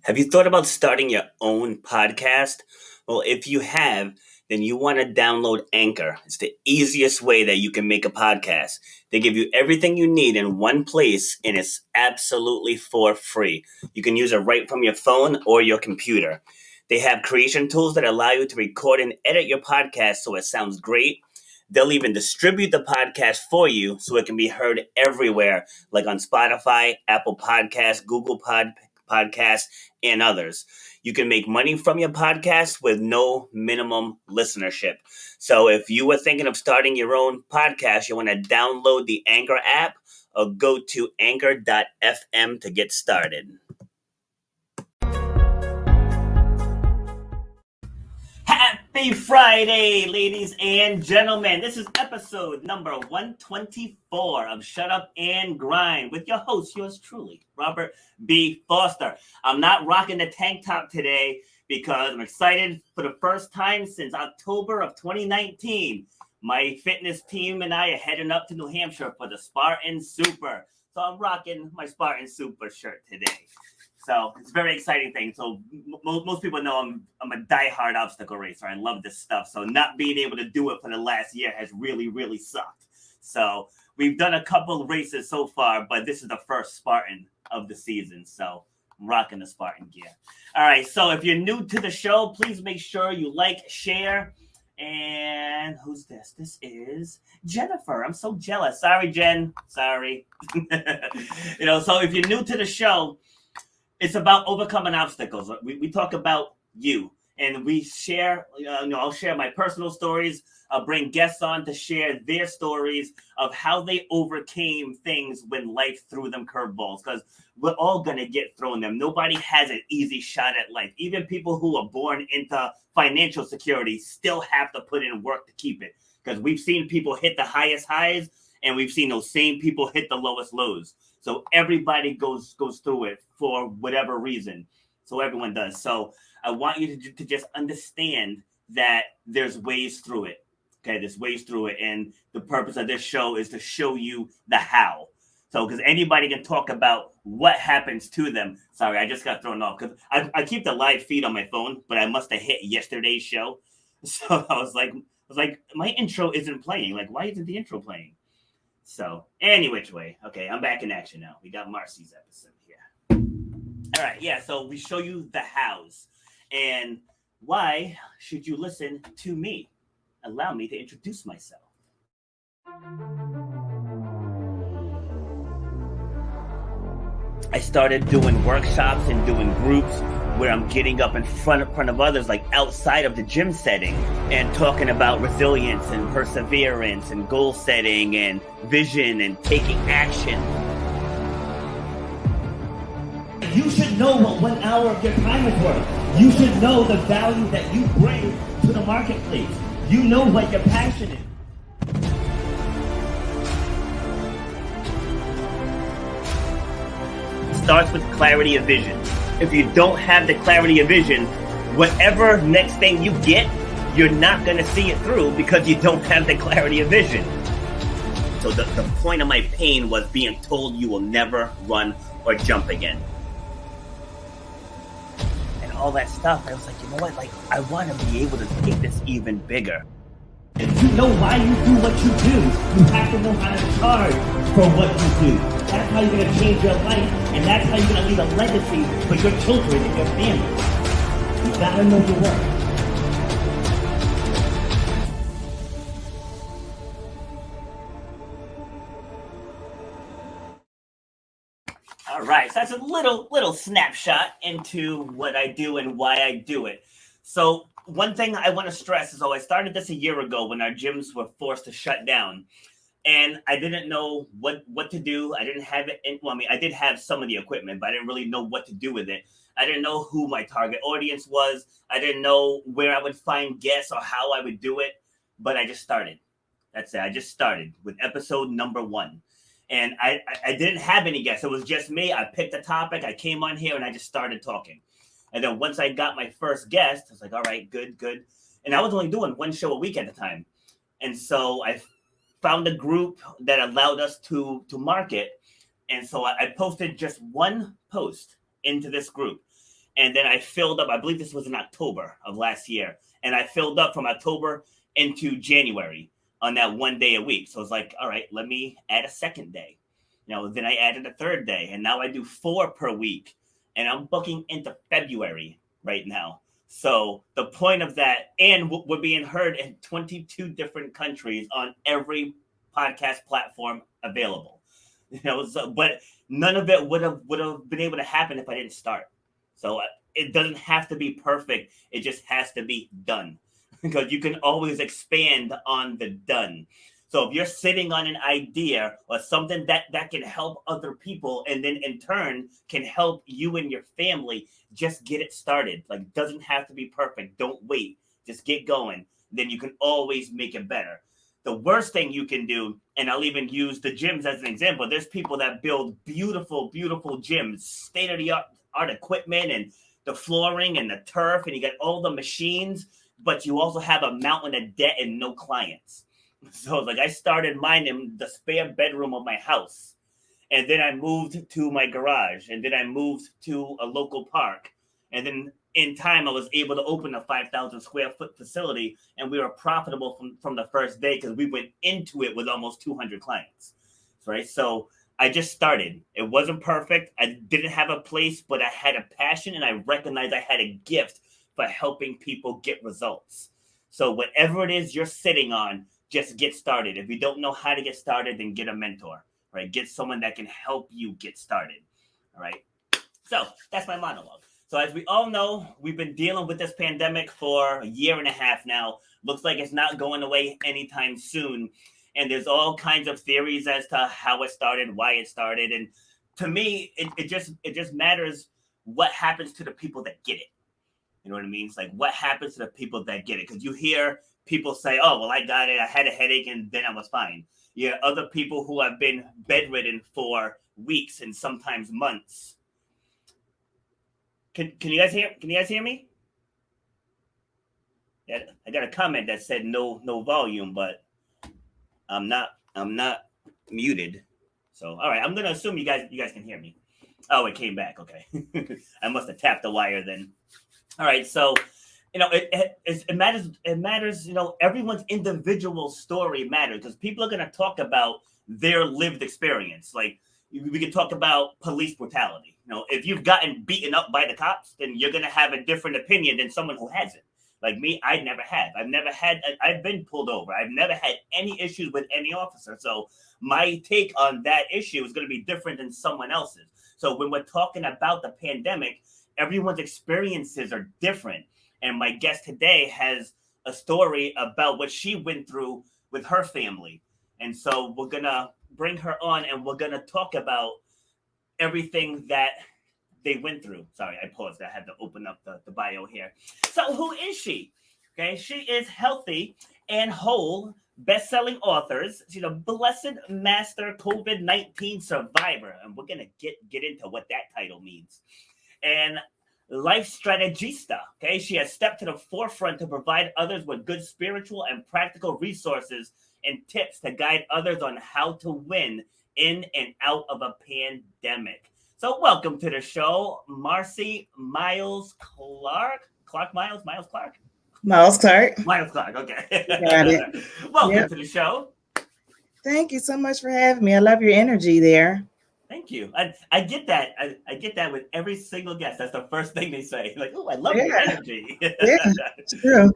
Have you thought about starting your own podcast? Well, if you have, then you want to download Anchor. It's the easiest way that you can make a podcast. They give you everything you need in one place, and it's absolutely for free. You can use it right from your phone or your computer. They have creation tools that allow you to record and edit your podcast so it sounds great. They'll even distribute the podcast for you so it can be heard everywhere, like on Spotify, Apple Podcasts, Podcasts, and others. You can make money from your podcast with no minimum listenership. So if you were thinking of starting your own podcast, you want to download the Anchor app or go to anchor.fm to get started. Happy Friday, ladies and gentlemen. This is episode number 124 of Shut Up and Grind with your host, yours truly, Robert B. Foster. I'm not rocking the tank top today because I'm excited for the first time since October of 2019. My fitness team and I are heading up to New Hampshire for the Spartan Super. So I'm rocking my Spartan Super shirt today. So it's a very exciting thing. So most people know I'm a diehard obstacle racer. I love this stuff. So not being able to do it for the last year has really, really sucked. So we've done a couple of races so far, but this is the first Spartan of the season. So I'm rocking the Spartan gear. All right. So if you're new to the show, please make sure you like, share. And who's this? This is Jennifer. I'm so jealous. Sorry, Jen. Sorry. So if you're new to the show, it's about overcoming obstacles. We talk about you, and we share. I'll share my personal stories. I'll bring guests on to share their stories of how they overcame things when life threw them curveballs. Because we're all gonna get thrown them. Nobody has an easy shot at life. Even people who are born into financial security still have to put in work to keep it. Because we've seen people hit the highest highs, and we've seen those same people hit the lowest lows. So everybody goes through it for whatever reason. So everyone does. So I want you to just understand that there's ways through it. Okay, there's ways through it. And the purpose of this show is to show you the how. So because anybody can talk about what happens to them. Sorry, I just got thrown off. Because I keep the live feed on my phone, but I must have hit yesterday's show. So I was like, my intro isn't playing. Like, why isn't the intro playing? So, any which way. Okay, I'm back in action now. We got Marcy's episode here. All right, yeah, so we show you the hows. And why should you listen to me? Allow me to introduce myself. I started doing workshops and doing groups where I'm getting up in front of others, like outside of the gym setting, and talking about resilience and perseverance and goal setting and vision and taking action. You should know what 1 hour of your time is worth. You should know the value that you bring to the marketplace. You know what your passion is. Starts with clarity of vision. If you don't have the clarity of vision, whatever next thing you get, you're not going to see it through because you don't have the clarity of vision. So the point of my pain was being told you will never run or jump again. And all that stuff, I was like, you know what? Like, I want to be able to take this even bigger. If you know why you do what you do, you have to know how to charge for what you do. That's how you're going to change your life, and that's how you're going to leave a legacy for your children and your family. You got to know your worth. All right, so that's a little snapshot into what I do and why I do it. So one thing I want to stress is, I started this a year ago when our gyms were forced to shut down. And I didn't know what to do. I didn't have it. I did have some of the equipment, but I didn't really know what to do with it. I didn't know who my target audience was. I didn't know where I would find guests or how I would do it. But I just started. That's it. I just started with episode number 1. And I didn't have any guests. It was just me. I picked a topic. I came on here and I just started talking. And then once I got my first guest, I was like, all right, good. And I was only doing one show a week at the time. And so I found a group that allowed us to market. And so I posted just one post into this group. And then I filled up, I believe this was in October of last year. And I filled up from October into January on that 1 day a week. So I was like, all right, let me add a second day. Then I added a third day, and now I do 4 per week. And I'm booking into February right now. So the point of that, and we're being heard in 22 different countries on every podcast platform available. But none of it would have been able to happen if I didn't start. So it doesn't have to be perfect. It just has to be done, because you can always expand on the done. So if you're sitting on an idea or something that can help other people, and then in turn can help you and your family, just get it started. Like, doesn't have to be perfect. Don't wait. Just get going. Then you can always make it better. The worst thing you can do, and I'll even use the gyms as an example. There's people that build beautiful, beautiful gyms, state-of-the-art equipment and the flooring and the turf, and you got all the machines, but you also have a mountain of debt and no clients. So like, I started mine in the spare bedroom of my house. And then I moved to my garage. And then I moved to a local park. And then in time, I was able to open a 5,000 square foot facility. And we were profitable from the first day, because we went into it with almost 200 clients. Right. So I just started. It wasn't perfect. I didn't have a place, but I had a passion, and I recognized I had a gift for helping people get results. So whatever it is you're sitting on, just get started. If you don't know how to get started, then get a mentor, right? Get someone that can help you get started, all right? So that's my monologue. So as we all know, we've been dealing with this pandemic for a year and a half now. Looks like it's not going away anytime soon. And there's all kinds of theories as to how it started, why it started. And to me, it just matters what happens to the people that get it. You know what I mean? It's like, what happens to the people that get it? Because you hear people say, oh, well, I got it. I had a headache and then I was fine. Yeah, other people who have been bedridden for weeks and sometimes months. Can you guys hear me? Yeah, I got a comment that said no volume, but I'm not muted. So all right, I'm gonna assume you guys can hear me. Oh, it came back. Okay. I must have tapped the wire then. All right, so it matters. It matters. Everyone's individual story matters, because people are going to talk about their lived experience. Like, we can talk about police brutality. If you've gotten beaten up by the cops, then you're going to have a different opinion than someone who hasn't. Like me, I never have. I've been pulled over. I've never had any issues with any officer. So my take on that issue is going to be different than someone else's. So when we're talking about the pandemic, everyone's experiences are different. And my guest today has a story about what she went through with her family. And so we're going to bring her on, and we're going to talk about everything that they went through. Sorry, I paused. I had to open up the bio here. So who is she? Okay, she is Healthy and Whole, best-selling authors. She's a blessed master COVID-19 survivor. And we're going to get into what that title means. And life strategista. Okay, she has stepped to the forefront to provide others with good spiritual and practical resources and tips to guide others on how to win in and out of a pandemic. So welcome to the show, Marcy Miles Clark. Miles Clark. Okay. Got it. Welcome to the show. Thank you so much for having me. I love your energy there. Thank you. I get that. I get that with every single guest. That's the first thing they say. Like, oh, I love your energy. Yeah, it's true.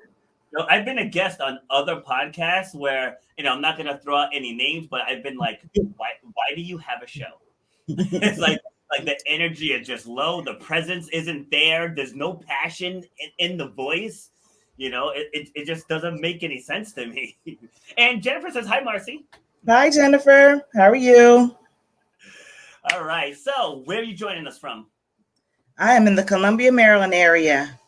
I've been a guest on other podcasts where, I'm not going to throw out any names, but I've been like, why do you have a show? It's like the energy is just low. The presence isn't there. There's no passion in the voice. It just doesn't make any sense to me. And Jennifer says, hi, Marcy. Hi, Jennifer. How are you? All right. So where are you joining us from? I am in the Columbia, Maryland area.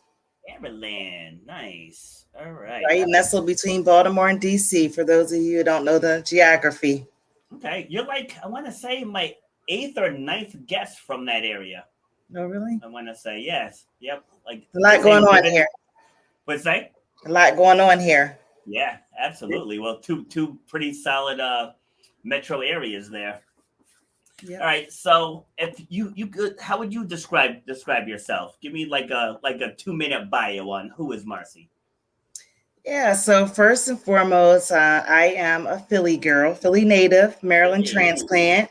Maryland. Nice. All right. Right, nestled between Baltimore and DC, for those of you who don't know the geography. Okay. You're like, I want to say my 8th or 9th guest from that area. Oh, really? I want to say yes. Yep. Like a lot going on here. What's that? A lot going on here. Yeah, absolutely. Well, two pretty solid metro areas there. Yeah. All right. So if you could, how would you describe yourself? Give me like a 2 minute bio on who is Marcy. Yeah, so first and foremost, I am a Philly girl, Philly native, Maryland Hey. transplant.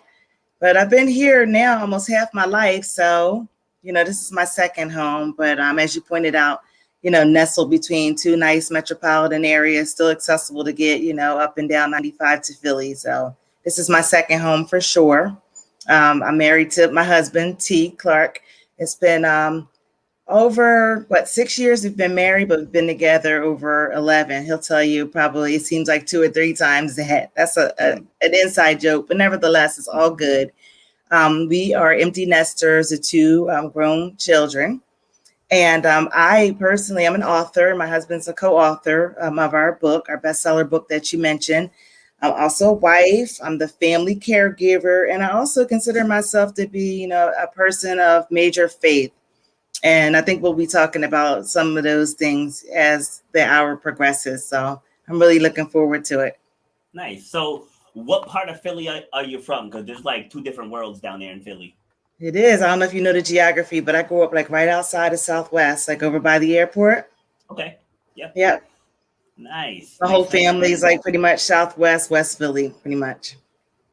But I've been here now almost half my life. So, this is my second home. But as you pointed out, nestled between two nice metropolitan areas, still accessible to get, up and down 95 to Philly. So this is my second home for sure. I'm married to my husband, T. Clark. It's been over 6 years we've been married, but we've been together over 11. He'll tell you probably it seems like 2 or 3 times that. That's an inside joke, but nevertheless, it's all good. We are empty nesters of two grown children. And I personally am an author. My husband's a co-author of our book, our bestseller book that you mentioned. I'm also a wife. I'm the family caregiver. And I also consider myself to be, a person of major faith. And I think we'll be talking about some of those things as the hour progresses. So I'm really looking forward to it. Nice. So what part of Philly are you from? Because there's like two different worlds down there in Philly. It is. I don't know if you know the geography, but I grew up like right outside of Southwest, like over by the airport. Okay. Yep. Yep. Nice. My whole Nice. Nice. family is like pretty much Southwest, West Philly, pretty much.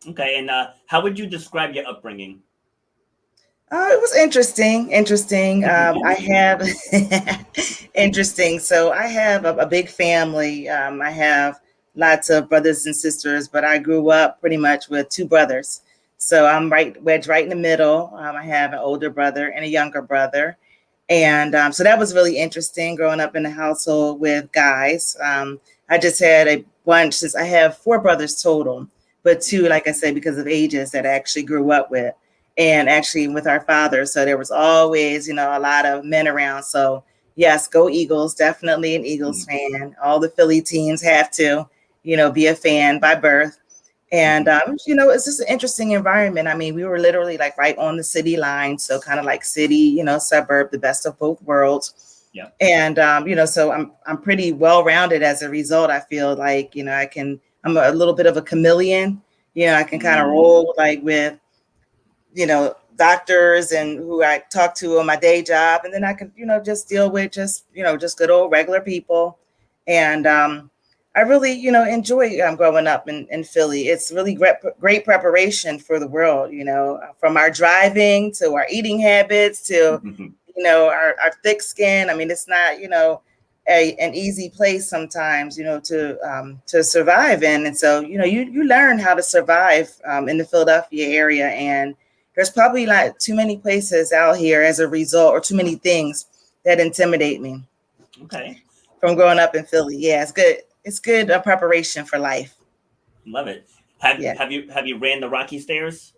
Okay. And how would you describe your upbringing? It was interesting. Interesting. I have interesting. So I have a big family. I have lots of brothers and sisters, but I grew up pretty much with two brothers. So I'm wedged right in the middle. I have an older brother and a younger brother, and so that was really interesting growing up in a household with guys. I just had a bunch since I have four brothers total, but two, like I said, because of ages that I actually grew up with and actually with our father. So there was always, a lot of men around. So yes, go Eagles, definitely an Eagles fan. All the Philly teams have to, be a fan by birth. And, it's just an interesting environment. I mean, we were literally like right on the city line. So kind of like city, suburb, the best of both worlds. Yeah. And, so I'm pretty well-rounded as a result. I feel like, I'm a little bit of a chameleon. I can kind of roll like with, doctors and who I talk to on my day job. And then I can, just deal with just good old regular people. And I really, enjoy growing up in Philly. It's really great preparation for the world, from our driving to our eating habits to, our thick skin. I mean, it's not, an easy place sometimes, to survive in. And so, you learn how to survive in the Philadelphia area. And there's probably not too many places out here as a result, or too many things that intimidate me. Okay. From growing up in Philly. Yeah, it's good. It's good preparation for life. Love it. Have you ran the Rocky Stairs?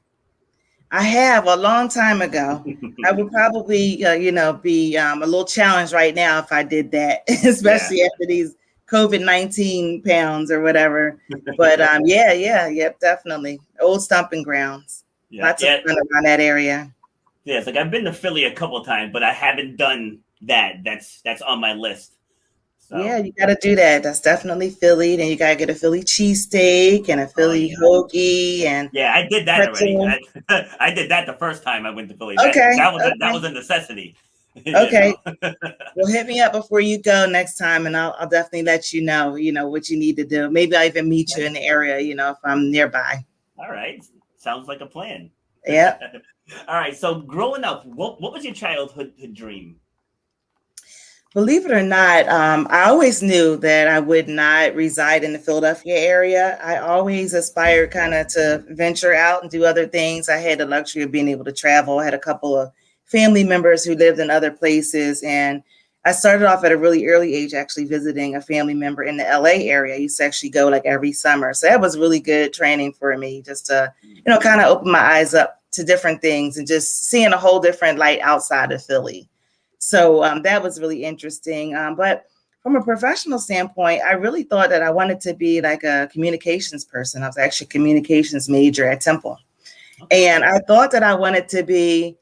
I have a long time ago. I would probably, be a little challenged right now if I did that, especially after these COVID-19 pounds or whatever. But definitely old stomping grounds. Yeah. Lots of fun around that area. Yeah, it's like I've been to Philly a couple of times, but I haven't done that. That's on my list. So. Yeah, you got to do that. That's definitely Philly. Then you got to get a Philly cheesesteak and a Philly hoagie. And yeah, I did that pretzel. already. I did that the first time I went to Philly. Okay. That was a necessity. Okay. Well, hit me up before you go next time, and I'll definitely let you know, what you need to do. Maybe I'll even meet you in the area, if I'm nearby. All right. Sounds like a plan. Yeah. All right. So growing up, what was your childhood dream? Believe it or not, I always knew that I would not reside in the Philadelphia area. I always aspired kind of to venture out and do other things. I had the luxury of being able to travel. I had a couple of family members who lived in other places. And I started off at a really early age, actually visiting a family member in the LA area. I used to actually go like every summer. So that was really good training for me, just to, kind of open my eyes up to different things and just seeing a whole different light outside of Philly. So that was really interesting. But from a professional standpoint, I really thought that I wanted to be like a communications person. I was actually a communications major at Temple. And I thought that I wanted to be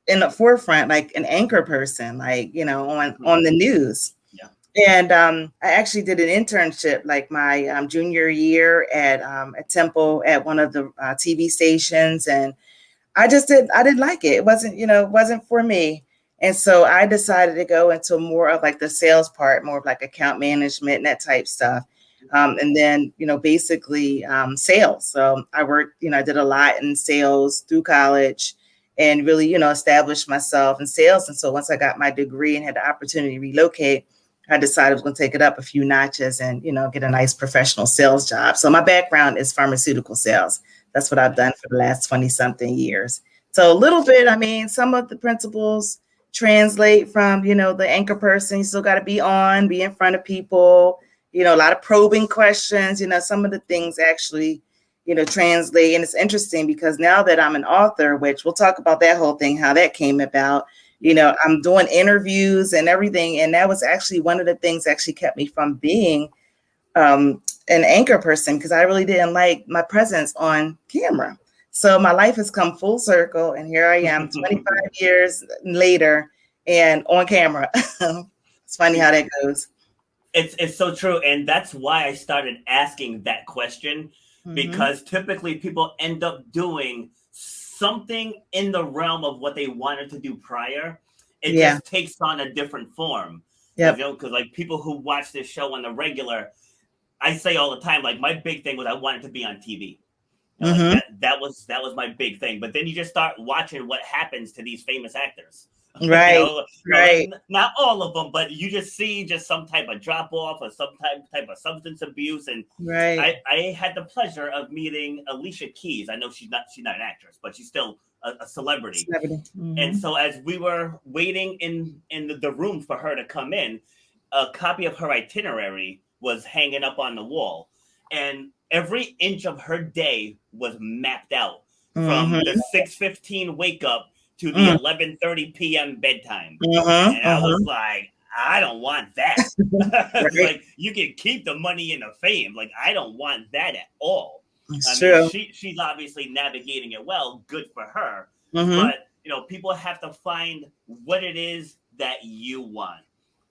in the forefront, like an anchor person, like, on the news. Yeah. And I actually did an internship like my junior year at Temple at one of the TV stations. And I didn't like it. It wasn't, it wasn't for me. And so I decided to go into more of like the sales part, more of like account management and that type stuff. And then, basically sales. So I worked, I did a lot in sales through college and really, established myself in sales. And so once I got my degree and had the opportunity to relocate, I decided I was going to take it up a few notches and, get a nice professional sales job. So my background is pharmaceutical sales. That's what I've done for the last 20 something years. So a little bit, some of the principles translate from, the anchor person. You still got to be in front of people, a lot of probing questions, some of the things actually, translate. And it's interesting because now that I'm an author, which we'll talk about that whole thing, how that came about, I'm doing interviews and everything. And that was actually one of the things that actually kept me from being an anchor person, because I really didn't like my presence on camera. So my life has come full circle, and here I am 25 years later and on camera. It's funny how that goes. It's so true. And that's why I started asking that question, because typically people end up doing something in the realm of what they wanted to do prior. It just takes on a different form. Yeah. Because like people who watch this show on the regular, I say all the time, like my big thing was I wanted to be on TV. Like that was my big thing. But then you just start watching what happens to these famous actors. Right. Right. Like, not all of them, but you just see just some type of drop off or some type of substance abuse. And I had the pleasure of meeting Alicia Keys. I know she's not an actress, but she's still a celebrity. And so as we were waiting in the room for her to come in, a copy of her itinerary was hanging up on the wall, and every inch of her day was mapped out from the 6:15 wake up to the 11:30 p.m. bedtime. And I was like, I don't want that. Like, you can keep the money and the fame. Like, I don't want that at all. She's obviously navigating it well. Good for her. But, people have to find what it is that you want.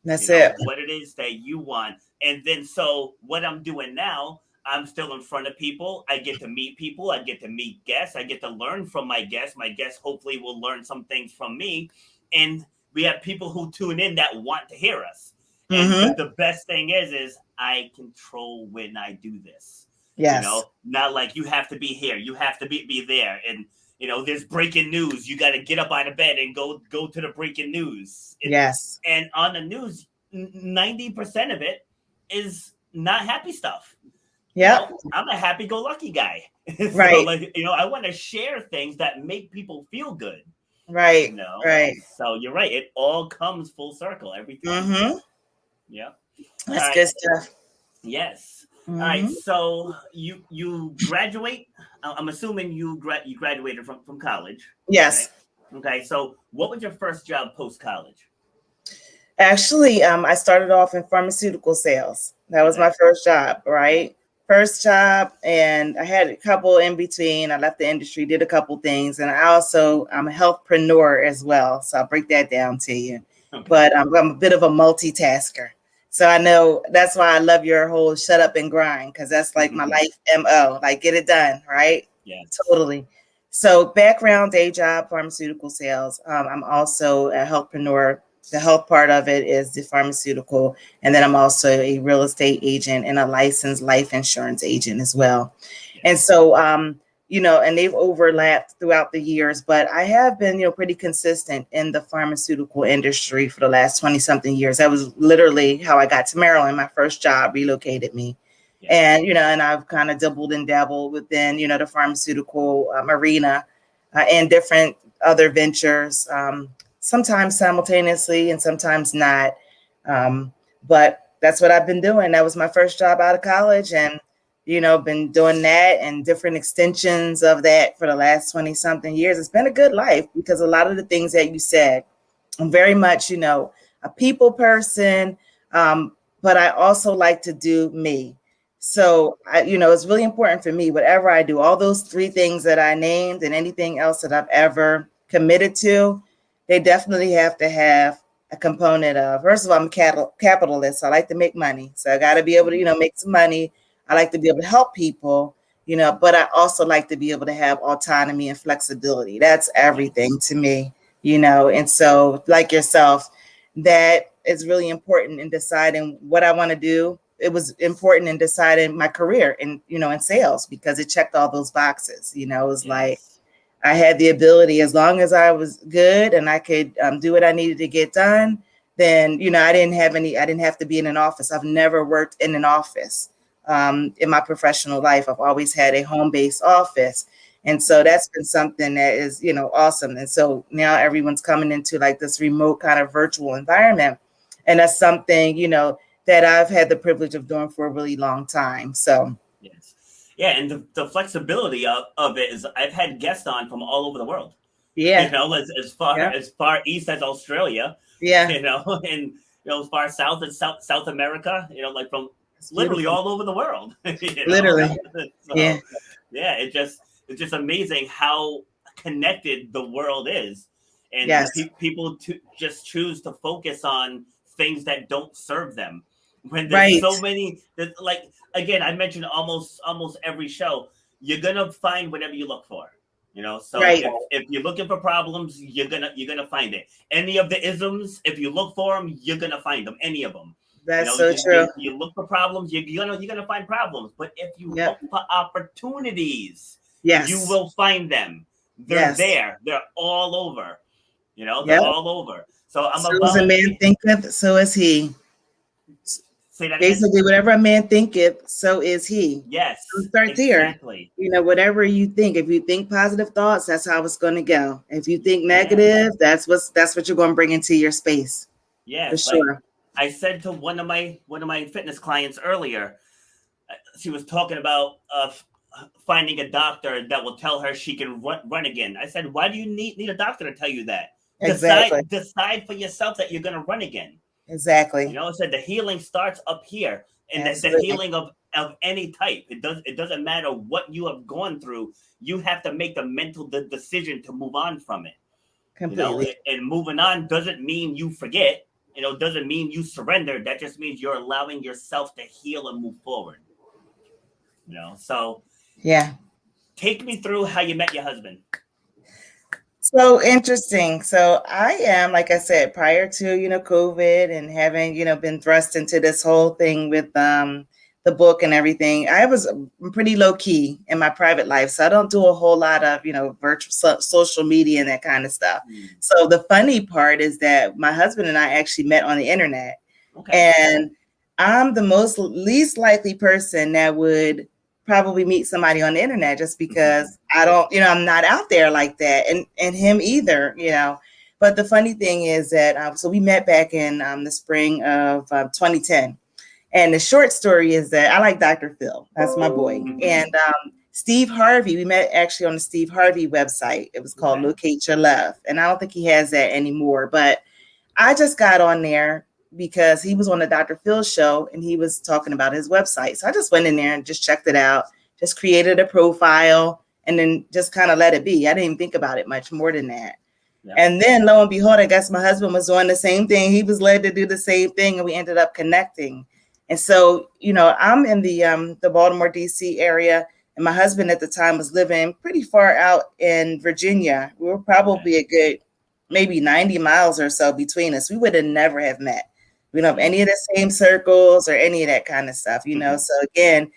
That's it. What it is that you want. And then, so what I'm doing now, I'm still in front of people. I get to meet people. I get to meet guests. I get to learn from my guests. My guests hopefully will learn some things from me. And we have people who tune in that want to hear us. And the best thing is I control when I do this. Yes. Not like you have to be here. You have to be there. And, there's breaking news. You got to get up out of bed and go to the breaking news. Yes. And on the news, 90% of it is not happy stuff. Yeah, I'm a happy-go-lucky guy. Right. I want to share things that make people feel good. Right. Right. So you're right. It all comes full circle every time. Yeah. That's good stuff. Yes. All right. So you graduate. I'm assuming you graduated from college. Yes. Okay. So what was your first job post-college? Actually, I started off in pharmaceutical sales. That was my first job, right? First job, and I had a couple in between. I left the industry, did a couple things, and I'm a healthpreneur as well. So I'll break that down to you. Okay. But I'm a bit of a multitasker. So I know that's why I love your whole shut up and grind, because that's like my life MO, like get it done, right? Yeah, totally. So background, day job, pharmaceutical sales. I'm also a healthpreneur. The health part of it is the pharmaceutical. And then I'm also a real estate agent and a licensed life insurance agent as well. Yeah. And so, and they've overlapped throughout the years, but I have been, pretty consistent in the pharmaceutical industry for the last 20 something years. That was literally how I got to Maryland. My first job relocated me. Yeah. And, and I've kind of dabbled and dabbled within, the pharmaceutical arena and different other ventures. Sometimes simultaneously and sometimes not. But that's what I've been doing. That was my first job out of college, and, been doing that and different extensions of that for the last 20 something years. It's been a good life because a lot of the things that you said, I'm very much, a people person, but I also like to do me. So, it's really important for me, whatever I do, all those three things that I named and anything else that I've ever committed to, they definitely have to have a component of, first of all, I'm a capitalist. So I like to make money. So I got to be able to, make some money. I like to be able to help people. but I also like to be able to have autonomy and flexibility. That's everything to me, and so like yourself, that is really important in deciding what I want to do. It was important in deciding my career in sales because it checked all those boxes. It was like Yes. I had the ability, as long as I was good and I could do what I needed to get done, then, I didn't have to be in an office. I've never worked in an office in my professional life. I've always had a home-based office. And so that's been something that is, awesome. And so now everyone's coming into like this remote kind of virtual environment. And that's something, that I've had the privilege of doing for a really long time. So Yes. Yeah, and the flexibility of it is I've had guests on from all over the world. yeah, yeah, As far east as Australia, yeah, and as far south as South America, like from it's literally beautiful. all over the world. Literally. Yeah. So yeah, it's just amazing how connected the world is, and Yes. people just choose to focus on things that don't serve them when there's Right. so many that, like, again, I mentioned almost every show, you're gonna find whatever you look for. So Right. if you're looking for problems, you're gonna find it. Any of the isms, if you look for them, you're gonna find them. Any of them. That's so true. You look for problems, you're gonna find problems. But if you Yep. look for opportunities, you Yes. will find them. They're Yes. there. They're all over. They're Yep. all over. So I'm a So as a man volunteer. thinketh, so is he. Say that again. Basically, whatever a man thinketh, so is he. So Yes, start there. exactly. Whatever you think. If you think positive thoughts, that's how it's going to go. If you think Yes, negative, that's what you're going to bring into your space for yes. Like sure. I said to one of my fitness clients earlier, she was talking about finding a doctor that will tell her she can run again. I said, why do you need a doctor to tell you that? Exactly. Decide for yourself that you're going to run again. Exactly. I said the healing starts up here, and the Absolutely. healing of any type. It doesn't matter what you have gone through. You have to make the mental decision to move on from it. Completely. And moving on doesn't mean you forget. Doesn't mean you surrender. That just means you're allowing yourself to heal and move forward. So Yeah. take me through how you met your husband. So interesting. So I am, like I said, prior to, COVID and having, been thrust into this whole thing with the book and everything, I was pretty low key in my private life. So I don't do a whole lot of, virtual social media and that kind of stuff. So the funny part is that my husband and I actually met on the internet. Okay. And I'm the least likely person that would probably meet somebody on the internet just because I don't, I'm not out there like that, and him either. But the funny thing is that so we met back in the spring of 2010, and the short story is that I like Dr. Phil. That's my boy, and Steve Harvey. We met actually on the Steve Harvey website. It was called Okay. Locate Your Love, and I don't think he has that anymore, but I just got on there because he was on the Dr. Phil show and he was talking about his website. So I just went in there and just checked it out, just created a profile, and then just kind of let it be. I didn't even think about it much more than that. Yeah. And then lo and behold, I guess my husband was doing the same thing. He was led to do the same thing, and we ended up connecting. And so, I'm in the Baltimore, D.C. area, and my husband at the time was living pretty far out in Virginia. We were probably a good maybe 90 miles or so between us. We would have never have met. We don't have any of the same circles or any of that kind of stuff. So again,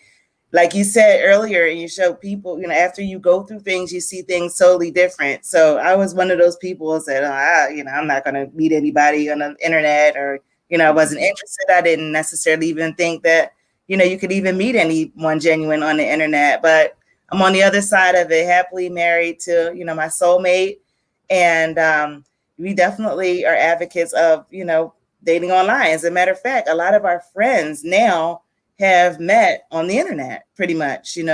like you said earlier, you show people, after you go through things, you see things totally different. So I was one of those people who said, I'm not going to meet anybody on the internet, or, I wasn't interested. I didn't necessarily even think that, you could even meet anyone genuine on the internet. But I'm on the other side of it, happily married to, my soulmate. And we definitely are advocates of, dating online. As a matter of fact, a lot of our friends now have met on the internet pretty much, and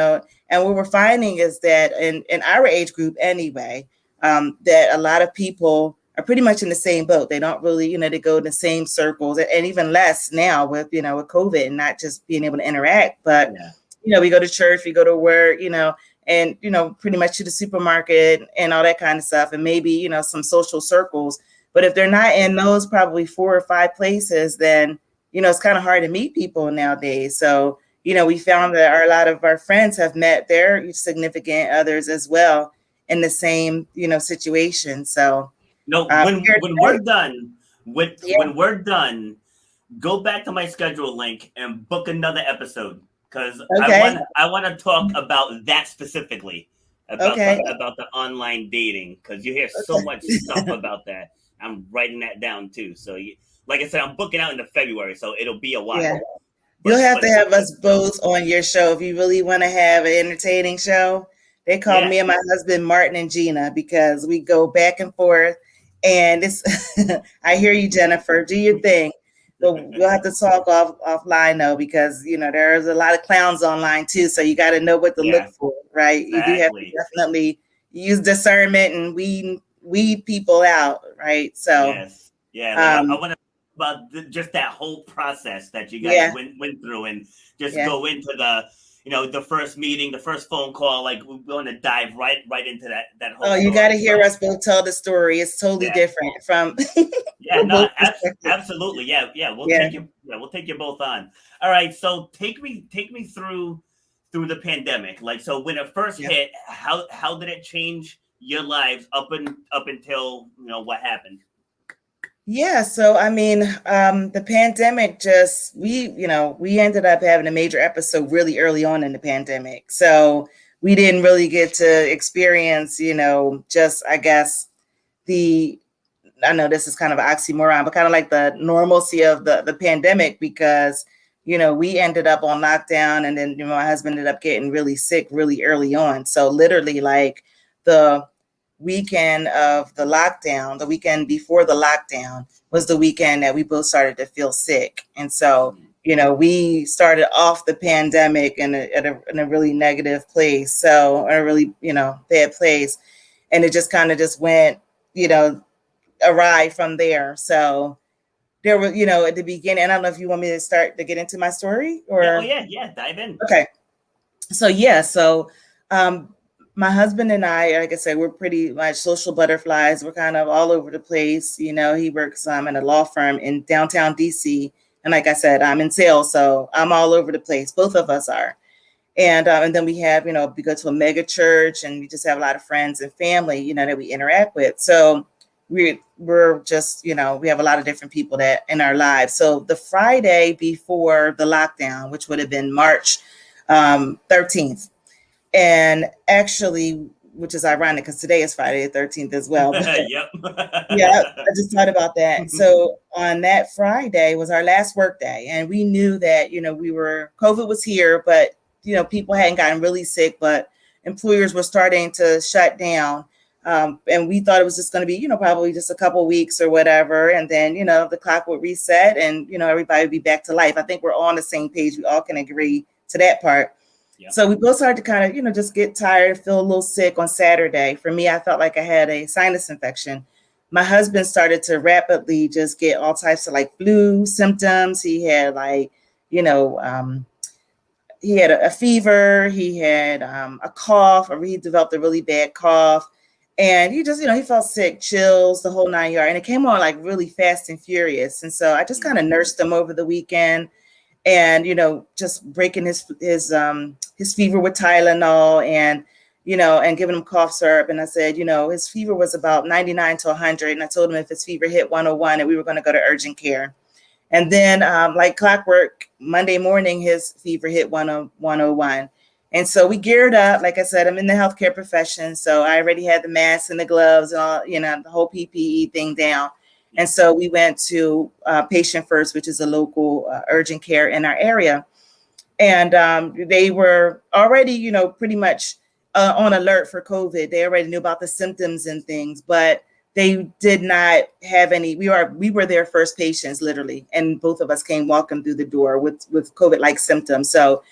what we're finding is that in our age group anyway, that a lot of people are pretty much in the same boat. They don't really, they go in the same circles, and even less now with, with COVID and not just being able to interact, but, we go to church, we go to work, and, pretty much to the supermarket and all that kind of stuff. And maybe, some social circles, but if they're not in those probably 4 or 5 places, then, it's kind of hard to meet people nowadays. So, we found that a lot of our friends have met their significant others as well in the same, situation. So No, when we're done, when we're done, go back to my schedule link and book another episode because okay, I want to talk about that specifically okay, about the online dating because you hear so much stuff about that. I'm writing that down too. So like I said, I'm booking out into February, so it'll be a while. yeah. You'll have to have us both on your show if you really want to have an entertaining show. They call me and my husband Martin and Gina because we go back and forth. And it's I hear you, Jennifer. Do your thing. So we'll have to talk offline though, because there's a lot of clowns online too. So you got to know what to look for, right? Exactly. You do have to definitely use discernment and weed people out, right? So yes, yeah. I want to about just that whole process that you guys went through and just go into the first meeting, the first phone call, like we're going to dive right into that whole you got to hear us both tell the story. It's totally different from absolutely. We'll take you both on. All right, so take me through the pandemic. Like, so when it first hit, how did it change your lives up until what happened? Yeah, so I mean, the pandemic we ended up having a major episode really early on in the pandemic. So we didn't really get to experience, just I guess I know this is kind of an oxymoron, but kind of like the normalcy of the pandemic because, we ended up on lockdown and then my husband ended up getting really sick really early on. So literally like the weekend of the lockdown, the weekend before the lockdown was the weekend that we both started to feel sick. And so, we started off the pandemic in a really negative place. So a really, bad place. And it just kind of just went, awry from there. So there were, at the beginning, and I don't know if you want me to start to get into my story or. Dive in. Okay. So, my husband and I, like I said, we're pretty much social butterflies. We're kind of all over the place. He works in a law firm in downtown DC. And like I said, I'm in sales, so I'm all over the place. Both of us are. And then we have, we go to a mega church and we just have a lot of friends and family, that we interact with. So we're just, we have a lot of different people that in our lives. So the Friday before the lockdown, which would have been March 13th, and actually, which is ironic because today is Friday the 13th as well. But, yep. I just thought about that. So on that Friday was our last work day. And we knew that, COVID was here, but, people hadn't gotten really sick, but employers were starting to shut down. And we thought it was just going to be, probably just a couple of weeks or whatever. And then, the clock would reset and, everybody would be back to life. I think we're all on the same page. We all can agree to that part. Yep. So we both started to kind of, just get tired, feel a little sick on Saturday. For me, I felt like I had a sinus infection. My husband started to rapidly just get all types of like flu symptoms. He had like, he had a fever. He had a cough, or he developed a really bad cough. And he just, he felt sick, chills, the whole 9 yards. And it came on like really fast and furious. And so I just kind of nursed him over the weekend. And, just breaking his fever with Tylenol and, and giving him cough syrup. And I said, his fever was about 99 to 100. And I told him if his fever hit 101 and we were going to go to urgent care. And then like clockwork, Monday morning, his fever hit 101. And so we geared up. Like I said, I'm in the healthcare profession. So I already had the masks and the gloves and all, the whole PPE thing down. And so we went to Patient First, which is a local urgent care in our area. And they were already, pretty much on alert for COVID. They already knew about the symptoms and things, but they did not have any. We were their first patients, literally. And both of us came walking through the door with COVID-like symptoms. So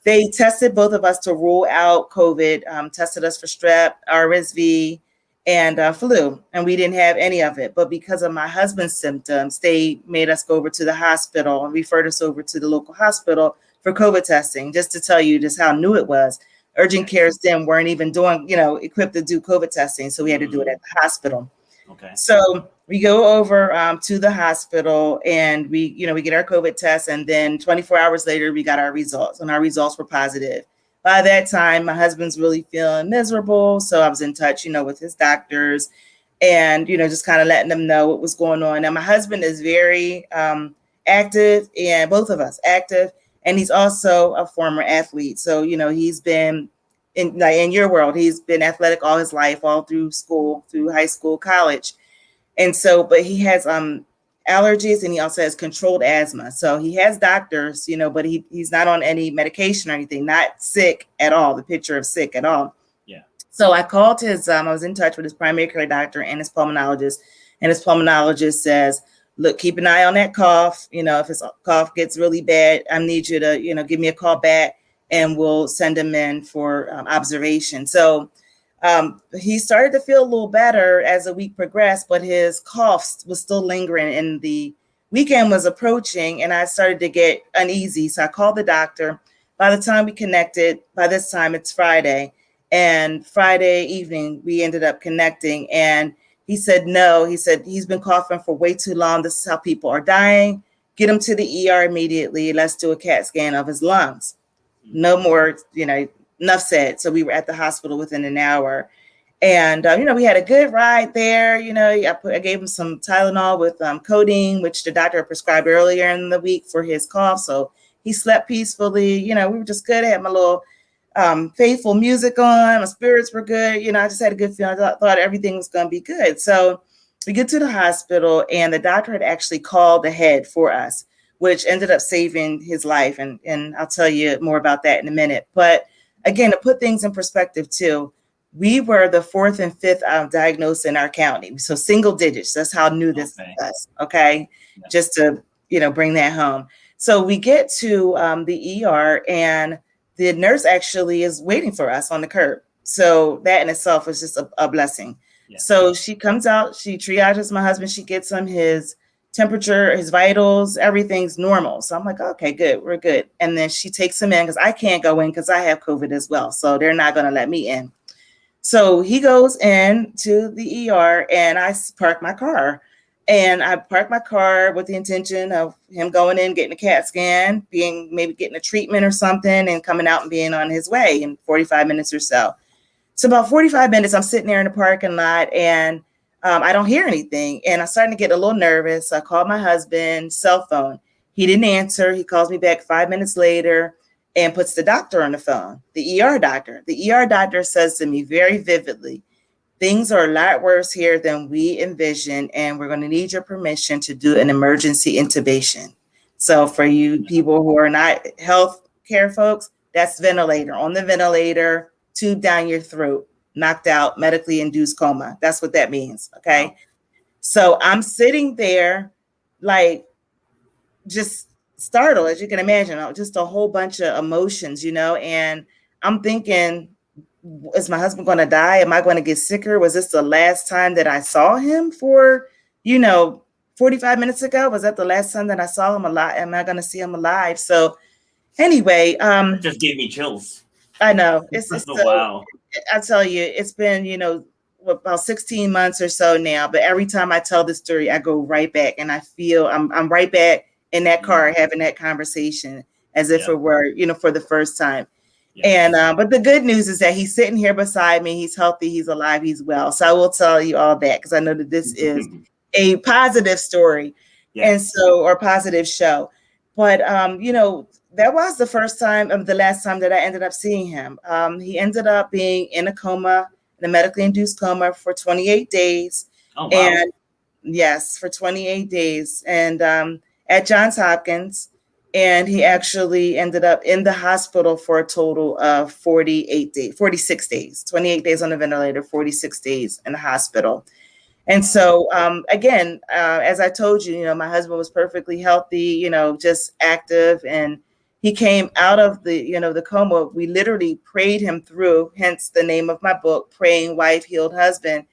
they tested both of us to rule out COVID, tested us for strep, RSV, and flu, and we didn't have any of it. But because of my husband's symptoms, they made us go over to the hospital and referred us over to the local hospital for COVID testing. Just to tell you just how new it was, urgent cares then weren't even doing, equipped to do COVID testing, so we had to do it at the hospital. Okay. So we go over to the hospital, and we get our COVID test, and then 24 hours later, we got our results, and our results were positive. By that time, my husband's really feeling miserable, so I was in touch, with his doctors, and just kind of letting them know what was going on. And my husband is very active, and both of us active, and he's also a former athlete. So he's been in your world, he's been athletic all his life, all through school, through high school, college. And so, but he has allergies, and he also has controlled asthma. So he has doctors, but he's not on any medication or anything, not sick at all, the picture of sick at all. Yeah. So I called his, I was in touch with his primary care doctor and his pulmonologist, and his pulmonologist says, look, keep an eye on that cough. If his cough gets really bad, I need you to, give me a call back, and we'll send him in for observation. So he started to feel a little better as the week progressed, but his cough was still lingering, and the weekend was approaching, and I started to get uneasy. So I called the doctor. By the time we connected, by this time it's Friday, and Friday evening we ended up connecting, and he said, no, he said, he's been coughing for way too long. This is how people are dying. Get him to the ER immediately. Let's do a CAT scan of his lungs. No more, enough said. So we were at the hospital within an hour, and we had a good ride there. I gave him some Tylenol with codeine, which the doctor prescribed earlier in the week for his cough. So he slept peacefully. We were just good. I had my little faithful music on. My spirits were good. I just had a good feeling. I thought everything was going to be good. So we get to the hospital, and the doctor had actually called ahead for us, which ended up saving his life. And I'll tell you more about that in a minute. But again, to put things in perspective too, we were the 4th and 5th diagnosed in our county. So single digits. That's how new this is. Okay. Yeah. Just to, bring that home. So we get to the ER, and the nurse actually is waiting for us on the curb. So that in itself was just a blessing. Yeah. So she comes out, she triages my husband, she gets him his temperature, his vitals, everything's normal. So I'm like, okay, good, we're good. And then she takes him in, because I can't go in because I have COVID as well. So they're not going to let me in. So he goes in to the ER, and I park my car. And I parked my car with the intention of him going in, getting a CAT scan, maybe getting a treatment or something, and coming out and being on his way in 45 minutes or so. So about 45 minutes, I'm sitting there in the parking lot, and I don't hear anything. And I'm starting to get a little nervous. I called my husband's cell phone. He didn't answer. He calls me back 5 minutes later and puts the doctor on the phone, the ER doctor. The ER doctor says to me very vividly, things are a lot worse here than we envisioned, and we're going to need your permission to do an emergency intubation. So for you people who are not health care folks, that's ventilator, on the ventilator, tube down your throat, knocked out, medically induced coma. That's what that means. Okay. Wow. So I'm sitting there like just startled, as you can imagine, just a whole bunch of emotions, and I'm thinking, is my husband going to die? Am I going to get sicker? Was this the last time that I saw him for, 45 minutes ago? Was that the last time that I saw him alive? Am I going to see him alive? So anyway, it just gave me chills. I know. It's wow. I tell you, it's been, about 16 months or so now, but every time I tell this story, I go right back, and I feel I'm right back in that car having that conversation as if it were, for the first time. Yes. And but the good news is that he's sitting here beside me. He's healthy, he's alive, he's well. So I will tell you all that, because I know that this is a positive story, and so, or positive show. But that was the first time, the last time that I ended up seeing him. He ended up being in a coma, in a medically induced coma, for 28 days. Oh, wow. And yes, for 28 days, and at Johns Hopkins. And he actually ended up in the hospital for a total of 46 days, 28 days on the ventilator, 46 days in the hospital. And so, again, as I told you, my husband was perfectly healthy, just active. And he came out of the, the coma. We literally prayed him through, hence the name of my book, Praying Wife, Healed Husband,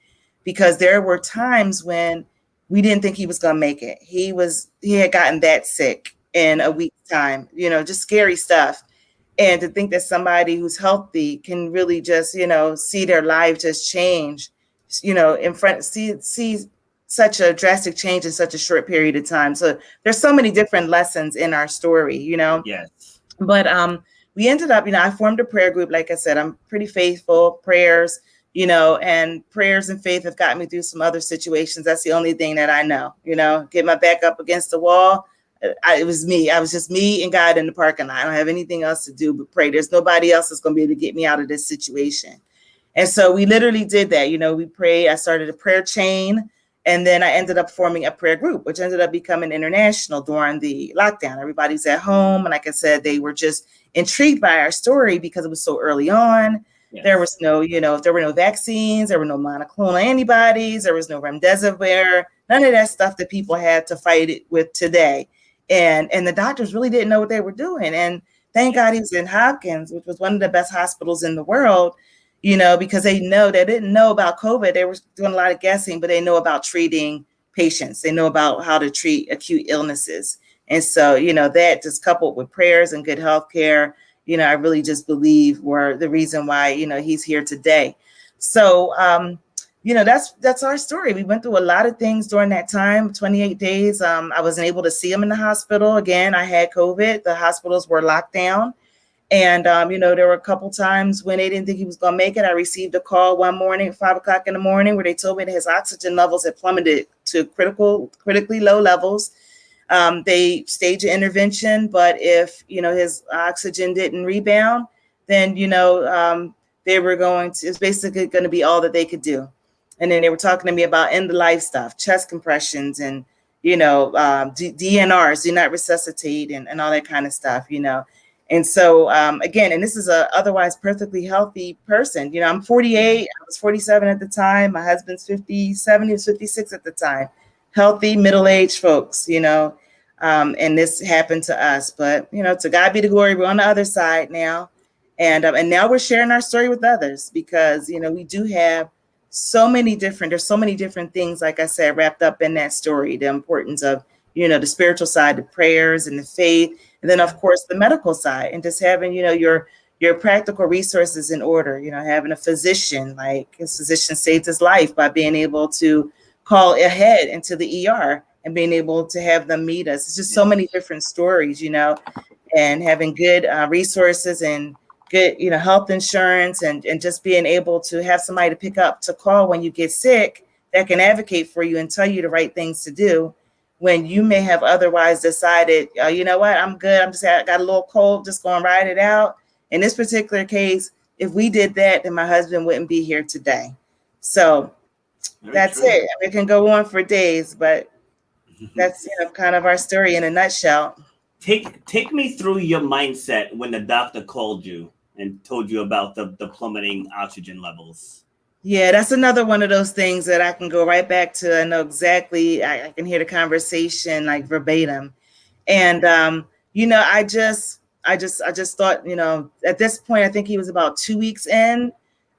because there were times when we didn't think he was going to make it. He had gotten that sick in a week's time, just scary stuff. And to think that somebody who's healthy can really just, see their life just change, in front, see such a drastic change in such a short period of time. So there's so many different lessons in our story, you know. Yes. But we ended up, you know, I formed a prayer group. Like I said, I'm pretty faithful. Prayers, you know, and prayers and faith have gotten me through some other situations. That's the only thing that I know, you know, get my back up against the wall. It was me. I was just me and God in the parking lot. I don't have anything else to do but pray. There's nobody else that's going to be able to get me out of this situation. And so we literally did that. You know, we prayed. I started a prayer chain. And then I ended up forming a prayer group, which ended up becoming international during the lockdown. Everybody's at home. And like I said, they were just intrigued by our story because it was so early on. Yes. There was no, you know, there were no vaccines, there were no monoclonal antibodies, there was no remdesivir, none of that stuff that people had to fight it with today. And the doctors really didn't know what they were doing. And thank God he was in Hopkins, which was one of the best hospitals in the world, you know, because they didn't know about COVID. They were doing a lot of guessing, but they know about treating patients. They know about how to treat acute illnesses. And so, you know, that just coupled with prayers and good health care, you know, I really just believe were the reason why, you know, he's here today. So, you know, that's our story. We went through a lot of things during that time, 28 days. I wasn't able to see him in the hospital. Again, I had COVID. The hospitals were locked down. And, you know, there were a couple times when they didn't think he was going to make it. I received a call one morning at 5 o'clock in the morning where they told me that his oxygen levels had plummeted to critically low levels. They staged an intervention, but if, you know, his oxygen didn't rebound, then, you know, it's basically going to be all that they could do. And then they were talking to me about end of life stuff, chest compressions and, you know, DNRs, do not resuscitate and all that kind of stuff, you know. And so, again, and this is a otherwise perfectly healthy person. You know, I'm 48, I was 47 at the time. My husband's 57, he was 56 at the time. Healthy, middle-aged folks, you know, and this happened to us. But, you know, to God be the glory, we're on the other side now. And now we're sharing our story with others because, you know, we do have there's so many different things, like I said, wrapped up in that story, the importance of, you know, the spiritual side, the prayers and the faith, and then, of course, the medical side and just having, you know, your practical resources in order, you know, having a physician, like his physician saved his life by being able to call ahead into the ER and being able to have them meet us. It's just so many different stories, you know, and having good resources and good, you know, health insurance and just being able to have somebody to pick up to call when you get sick that can advocate for you and tell you the right things to do when you may have otherwise decided, you know what, I'm good. I got a little cold, just going to ride it out. In this particular case, if we did that, then my husband wouldn't be here today. So that's it. It can go on for days, but that's, you know, kind of our story in a nutshell. Take me through your mindset when the doctor called you and told you about the plummeting oxygen levels. Yeah, that's another one of those things that I can go right back to. I know exactly. I can hear the conversation like verbatim. And, you know, I just thought, you know, at this point, I think he was about 2 weeks in.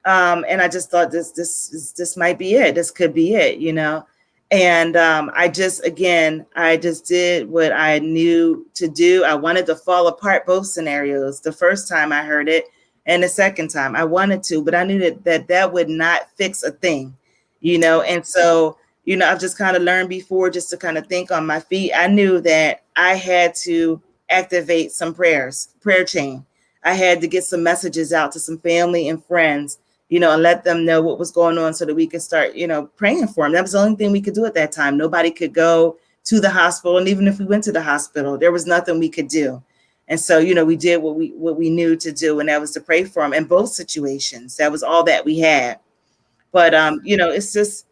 And I just thought this might be it. This could be it, you know. And I just did what I knew to do. I wanted to fall apart both scenarios. The first time I heard it and the second time I wanted to, but I knew that would not fix a thing, you know. And so, you know, I've just kind of learned before just to kind of think on my feet. I knew that I had to activate some prayer chain. I had to get some messages out to some family and friends, you know, and let them know what was going on so that we could start, you know, praying for them. That was the only thing we could do at that time. Nobody could go to the hospital. And even if we went to the hospital, there was nothing we could do. And so, you know, we did what we knew to do, and that was to pray for them in both situations. That was all that we had. But, you know, it's just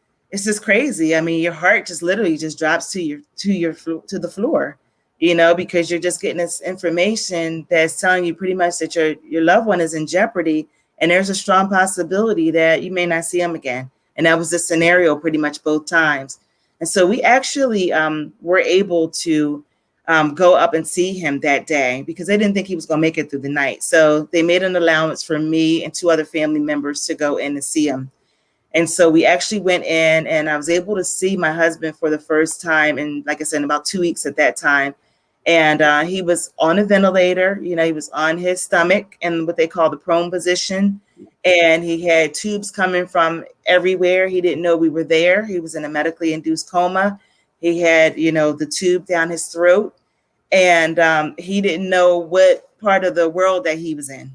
crazy. I mean, your heart just literally just drops to the floor, you know, because you're just getting this information that's telling you pretty much that your loved one is in jeopardy. And there's a strong possibility that you may not see him again. And that was the scenario pretty much both times. And so we actually were able to go up and see him that day because they didn't think he was going to make it through the night. So they made an allowance for me and 2 other family members to go in and see him. And so we actually went in and I was able to see my husband for the first time. And like I said, in about 2 weeks at that time. And he was on a ventilator, you know, he was on his stomach in what they call the prone position. and he had tubes coming from everywhere. He didn't know we were there. He was in a medically induced coma. He had, the tube down his throat, and he didn't know what part of the world that he was in.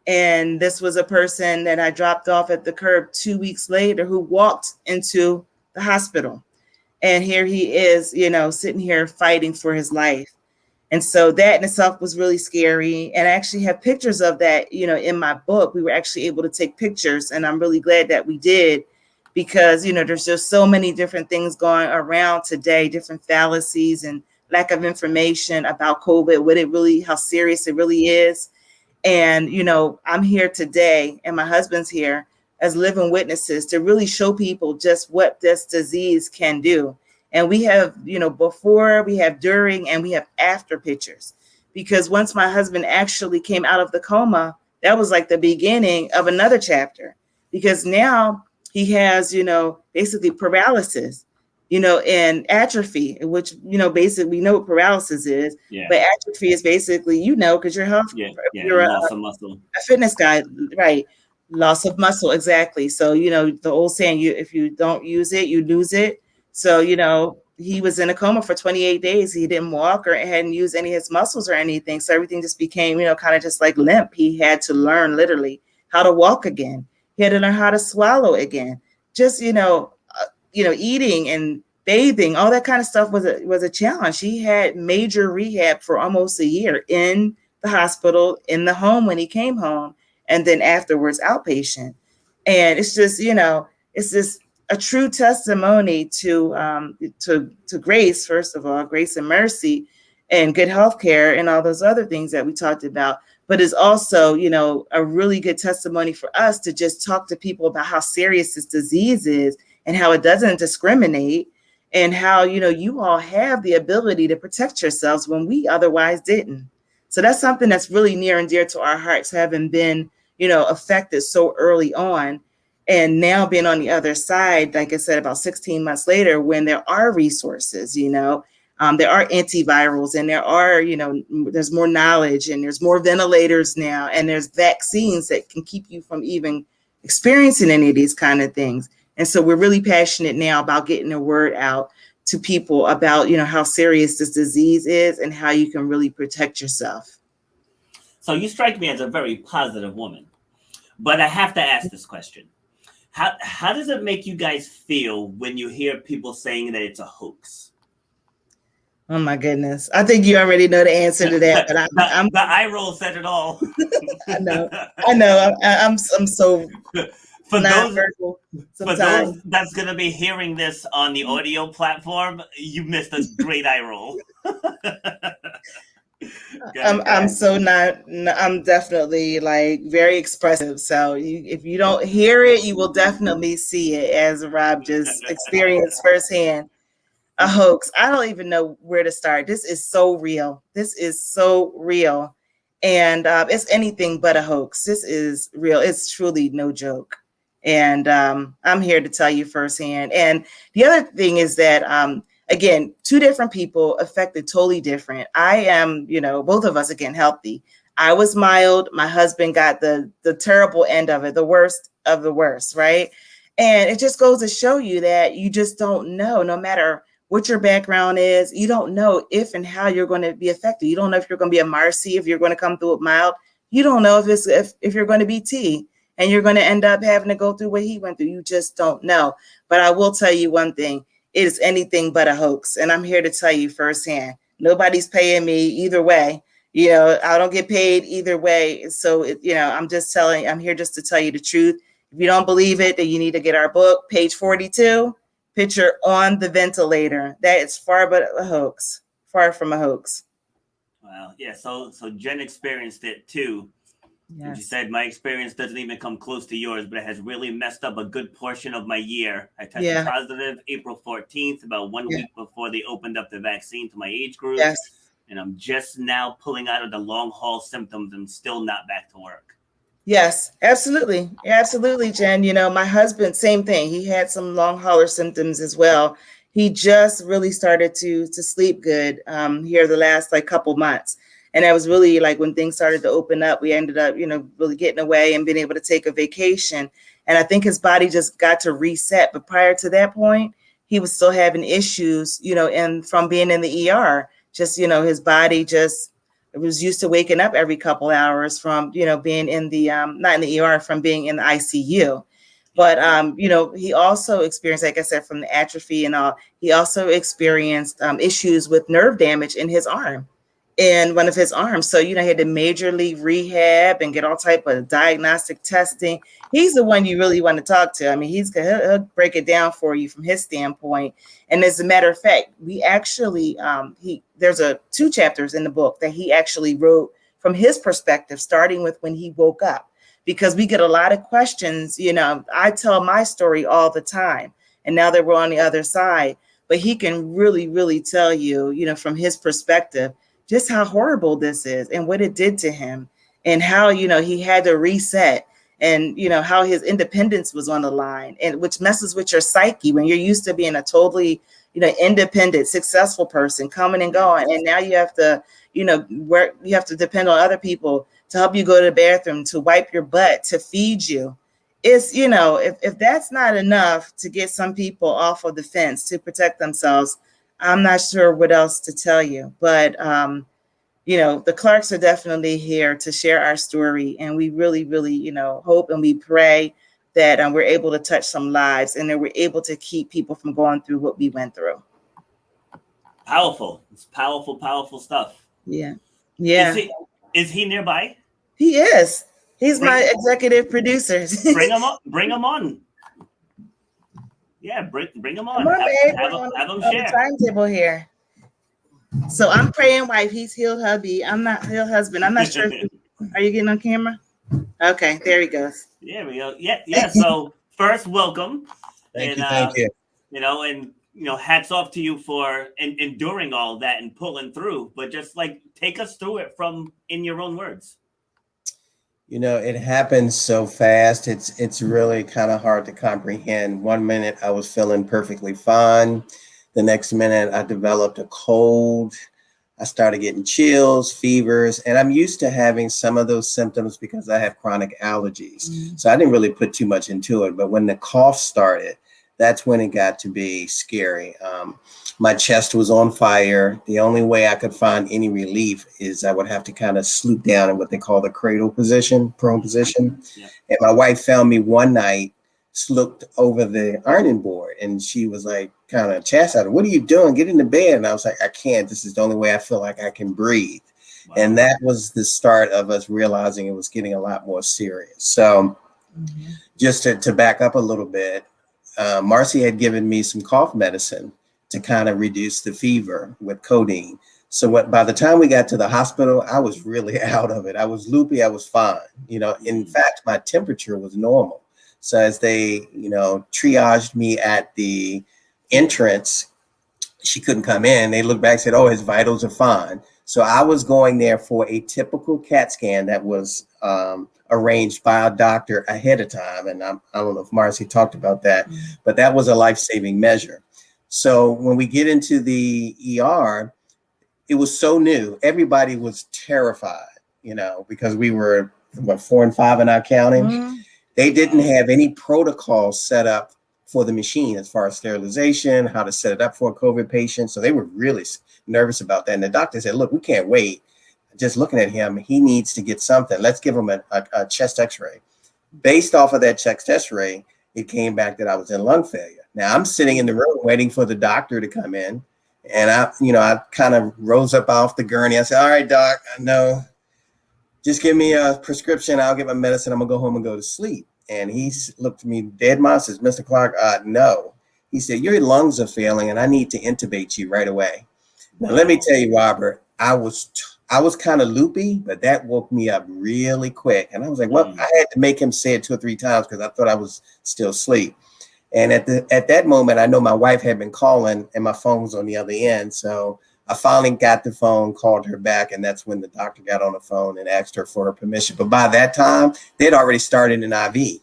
And this was a person that I dropped off at the curb 2 weeks later who walked into the hospital. And here he is, sitting here fighting for his life. And so that in itself was really scary. And I actually have pictures of that, in my book. We were actually able to take pictures, and I'm really glad that we did, because, there's just so many different things going around today, different fallacies and lack of information about COVID, how serious it really is. And, I'm here today, and my husband's here as living witnesses to really show people just what this disease can do. And we have, before, we have during, and we have after pictures. Because once my husband actually came out of the coma, that was like the beginning of another chapter. Because now he has, basically paralysis, and atrophy, which, basically we know what paralysis is. Yeah. But atrophy is basically, because you're you're loss of muscle. A fitness guy, right? Loss of muscle, exactly. So, the old saying, if you don't use it, you lose it. So, he was in a coma for 28 days. He didn't walk or hadn't used any of his muscles or anything. So everything just became, kind of just like limp. He had to learn literally how to walk again. He had to learn how to swallow again. Just, eating and bathing, all that kind of stuff was a challenge. He had major rehab for almost a year in the hospital, in the home when he came home, and then afterwards outpatient. And it's just, it's just a true testimony to grace, first of all, grace and mercy and good healthcare and all those other things that we talked about. But it's also, a really good testimony for us to just talk to people about how serious this disease is and how it doesn't discriminate, and how, you all have the ability to protect yourselves when we otherwise didn't. So that's something that's really near and dear to our hearts, having been, affected so early on. And now being on the other side, like I said, about 16 months later, when there are resources, there are antivirals, and there are, there's more knowledge, and there's more ventilators now, and there's vaccines that can keep you from even experiencing any of these kind of things. And so we're really passionate now about getting the word out to people about, how how this disease is and how you can really protect yourself. So you strike me as a very positive woman, but I have to ask this question. How does it make you guys feel when you hear people saying that it's a hoax? Oh my goodness. I think you already know the answer to that, but the eye roll said it all. I know. I'm so for those that's going to be hearing this on the audio platform, you missed a great eye roll. I'm definitely like very expressive. So if you don't hear it, you will definitely see it, as Rob just experienced firsthand. A hoax. I don't even know where to start. This is so real. And it's anything but a hoax. This is real. It's truly no joke. And I'm here to tell you firsthand. And the other thing is that, again, two different people affected totally different. I am, both of us, again, healthy. I was mild. My husband got the terrible end of it, the worst of the worst, right? And it just goes to show you that you just don't know, no matter what your background is, you don't know if and how you're going to be affected. You don't know if you're going to be a Marcy, if you're going to come through it mild. You don't know if you're going to be T, and you're going to end up having to go through what he went through. You just don't know. But I will tell you one thing. It is anything but a hoax. And I'm here to tell you firsthand, nobody's paying me either way. I don't get paid either way. So, I'm here just to tell you the truth. If you don't believe it, then you need to get our book, page 42, picture on the ventilator. That is far from a hoax. Wow. Yeah. So Jen experienced it too. Yes. You said my experience doesn't even come close to yours, but it has really messed up a good portion of my year. I tested positive April 14th, about 1 week before they opened up the vaccine to my age group. Yes. And I'm just now pulling out of the long haul symptoms and still not back to work. Yes, absolutely. Absolutely, Jen. My husband, same thing. He had some long hauler symptoms as well. He just really started to sleep good here the last couple months. And that was really like when things started to open up, we ended up, really getting away and being able to take a vacation. And I think his body just got to reset. But prior to that point, he was still having issues, and from being in the ER, just, his body just was used to waking up every couple hours from, being in the, not in the ER, from being in the ICU. But, he also experienced, like I said, from the atrophy and all, he also experienced issues with nerve damage in his arm, in one of his arms. So, he had to majorly rehab and get all type of diagnostic testing. He's the one you really want to talk to. I mean, he'll break it down for you from his standpoint. And as a matter of fact, we actually, there's 2 chapters in the book that he actually wrote from his perspective, starting with when he woke up. Because we get a lot of questions, I tell my story all the time. And now that we're on the other side, but he can really, really tell you, from his perspective, just how horrible this is and what it did to him and how, he had to reset and, how his independence was on the line, and which messes with your psyche when you're used to being a totally, independent, successful person coming and going. And now you have to, work, you have to depend on other people to help you go to the bathroom, to wipe your butt, to feed you. It's, if that's not enough to get some people off of the fence to protect themselves, I'm not sure what else to tell you. But, the Clarks are definitely here to share our story. And we really, really, hope and we pray that we're able to touch some lives and that we're able to keep people from going through what we went through. Powerful. It's powerful, powerful stuff. Yeah. Yeah. Is he nearby? He is. He's my executive producer. Bring him on. Bring him on. Yeah, bring him on. Have him share. The timetable here. So I'm praying wife. He's healed hubby. I'm not healed husband. I'm not sure. Are you getting on camera? Okay, there he goes. There we go. Yeah. So first, welcome. Thank you. Hats off to you for enduring all that and pulling through. But just like take us through it in your own words. It happens so fast. It's really kind of hard to comprehend. One minute I was feeling perfectly fine. The next minute I developed a cold. I started getting chills, fevers, and I'm used to having some of those symptoms because I have chronic allergies. Mm-hmm. So I didn't really put too much into it. But when the cough started, that's when it got to be scary. My chest was on fire. The only way I could find any relief is I would have to kind of sloop down in what they call the cradle position, prone position. Yeah. And my wife found me one night, looked over the ironing board, and she was like, kind of chastised, "What are you doing? Get into bed." And I was like, "I can't. This is the only way I feel like I can breathe." Wow. And that was the start of us realizing it was getting a lot more serious. So just to back up a little bit, Marcy had given me some cough medicine to kind of reduce the fever with codeine. So by the time we got to the hospital, I was really out of it. I was loopy. I was fine. In fact, my temperature was normal. So as they, triaged me at the entrance, she couldn't come in. They looked back and said, "Oh, his vitals are fine." So I was going there for a typical CAT scan that was arranged by a doctor ahead of time. And I don't know if Marcy talked about that, but that was a life-saving measure. So when we get into the ER, it was so new. Everybody was terrified, because we were 4 and 5 in our county. Mm-hmm. They didn't have any protocol set up for the machine as far as sterilization, how to set it up for a COVID patient. So they were really nervous about that. And the doctor said, "Look, we can't wait. Just looking at him, he needs to get something. Let's give him a chest x-ray." Based off of that chest x-ray, it came back that I was in lung failure. Now I'm sitting in the room waiting for the doctor to come in. And I kind of rose up off the gurney. I said, "All right, doc, I know. Just give me a prescription. I'll get my medicine. I'm going to go home and go to sleep." And he looked at me dead mom, says, "Mr. Clark, no." He said, "Your lungs are failing and I need to intubate you right away." Now, let me tell you, Robert, I was kind of loopy, but that woke me up really quick. And I was like, well, I had to make him say it 2 or 3 times because I thought I was still asleep. And at that moment, I know my wife had been calling and my phone was on the other end. So I finally got the phone, called her back, and that's when the doctor got on the phone and asked her for her permission. But by that time, they'd already started an IV.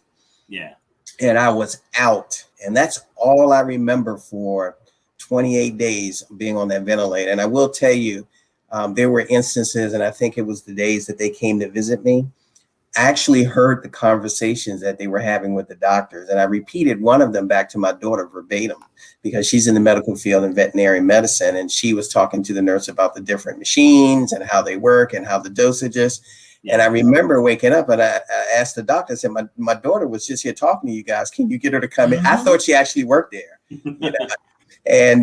Yeah. And I was out. And that's all I remember for 28 days being on that ventilator. And I will tell you, There were instances, and I think it was the days that they came to visit me, I actually heard the conversations that they were having with the doctors. And I repeated one of them back to my daughter verbatim, because she's in the medical field in veterinary medicine. And she was talking to the nurse about the different machines and how they work and how the dosage is. And I remember waking up and I asked the doctor, I said, my daughter was just here talking to you guys. Can you get her to come in? I thought she actually worked there. You know? And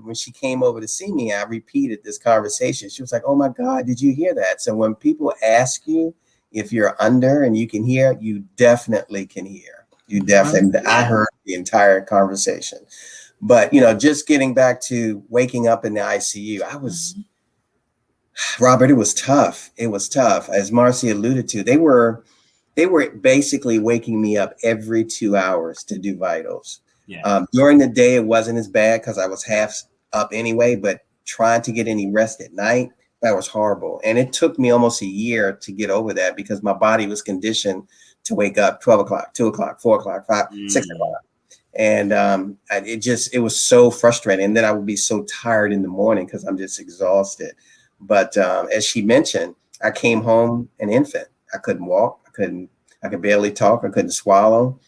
when she came over to see me, I repeated this conversation. She was like, oh my God, did you hear that? So when people ask you if you're under and you can hear, you definitely can hear. You definitely, I heard the entire conversation. But, you know, just getting back to waking up in the ICU, I was, Robert, it was tough. It was tough. As Marcy alluded to, they were basically waking me up every 2 hours to do vitals. Yeah. During the day, it wasn't as bad because I was half up anyway, but trying to get any rest at night, that was horrible. And it took me almost a year to get over that because my body was conditioned to wake up 12 o'clock, 2 o'clock, 4 o'clock, 5, 6 o'clock. And it was so frustrating. And then I would be so tired in the morning because I'm just exhausted. But as she mentioned, I came home an infant. I couldn't walk. I could barely talk. I couldn't swallow.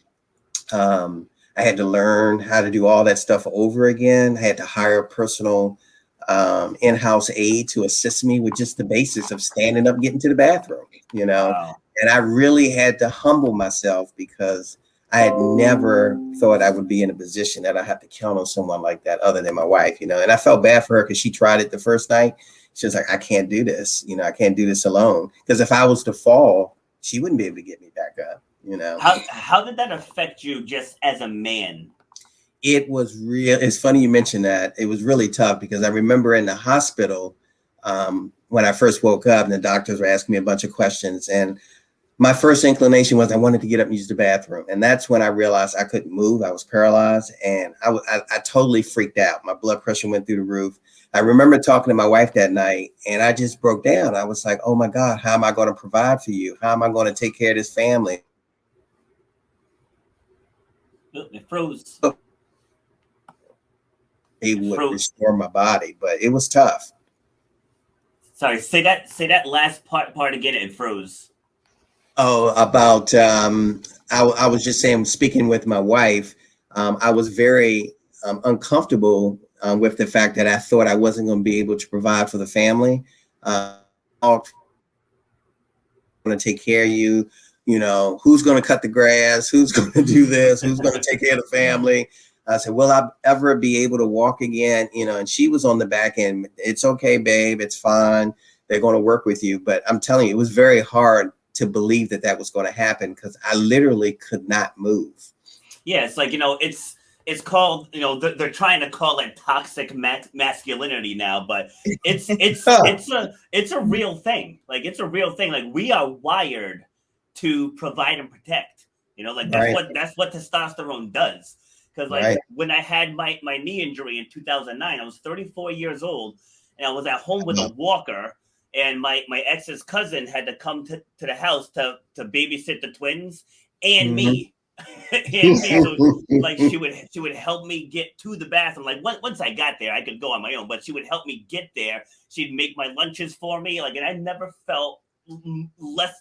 I had to learn how to do all that stuff over again. I had to hire a personal in-house aide to assist me with just the basics of standing up, getting to the bathroom, you know. Wow. And I really had to humble myself because I had never thought I would be in a position that I have to count on someone like that other than my wife, you know. And I felt bad for her because she tried it the first night. She was like, I can't do this. You know, I can't do this alone. Because if I was to fall, she wouldn't be able to get me back up, you know. How did that affect you just as a man? It was real. It's funny you mentioned that. It was really tough because I remember in the hospital when I first woke up and the doctors were asking me a bunch of questions. And my first inclination was I wanted to get up and use the bathroom. And that's when I realized I couldn't move. I was paralyzed and I totally freaked out. My blood pressure went through the roof. I remember talking to my wife that night and I just broke down. I was like, oh my God, how am I going to provide for you? How am I going to take care of this family? It froze. It would restore my body, but it was tough. Sorry, say that last part again. It froze. Oh, about I was just saying, speaking with my wife, I was very uncomfortable with the fact that I thought I wasn't going to be able to provide for the family. I'm going to take care of you. You know, who's going to cut the grass? Who's going to do this? Who's going to take care of the family? I said, will I ever be able to walk again? You know, and she was on the back end. It's okay, babe. It's fine. They're going to work with you. But I'm telling you, it was very hard to believe that that was going to happen because I literally could not move. Yeah, it's like, you know, it's called, you know, they're trying to call it toxic masculinity now, but it's a real thing. Like, it's a real thing. Like, we are wired to provide and protect. You know, like that's what testosterone does. Because like when I had my knee injury in 2009, I was 34 years old and I was at home with a walker and my ex's cousin had to come to the house to babysit the twins and me. And me. So, like she would help me get to the bathroom. Like once I got there, I could go on my own, but she would help me get there. She'd make my lunches for me. Like, and I never felt less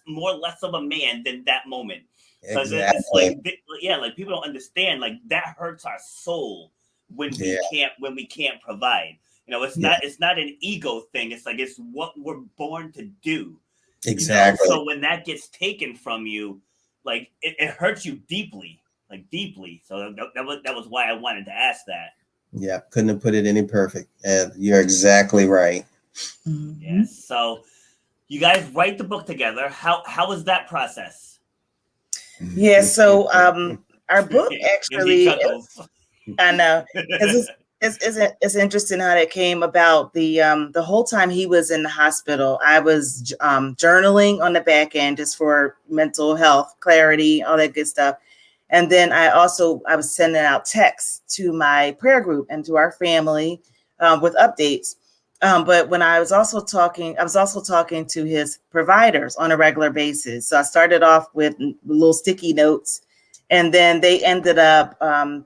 of a man than that moment. Because it's like, yeah, like people don't understand. Like that hurts our soul when we can't provide. You know, it's not an ego thing. It's like it's what we're born to do. Exactly. You know? So when that gets taken from you, like it hurts you deeply, like deeply. So that was why I wanted to ask that. Yeah, couldn't have put it any perfect. You're exactly right. Mm-hmm. Yes. So you guys write the book together. How was that process? Yeah, so our book actually, I know, it's interesting how that came about. The whole time he was in the hospital, I was journaling on the back end just for mental health, clarity, all that good stuff. And then I was sending out texts to my prayer group and to our family with updates. But when I was also talking to his providers on a regular basis. So I started off with little sticky notes, and then they ended up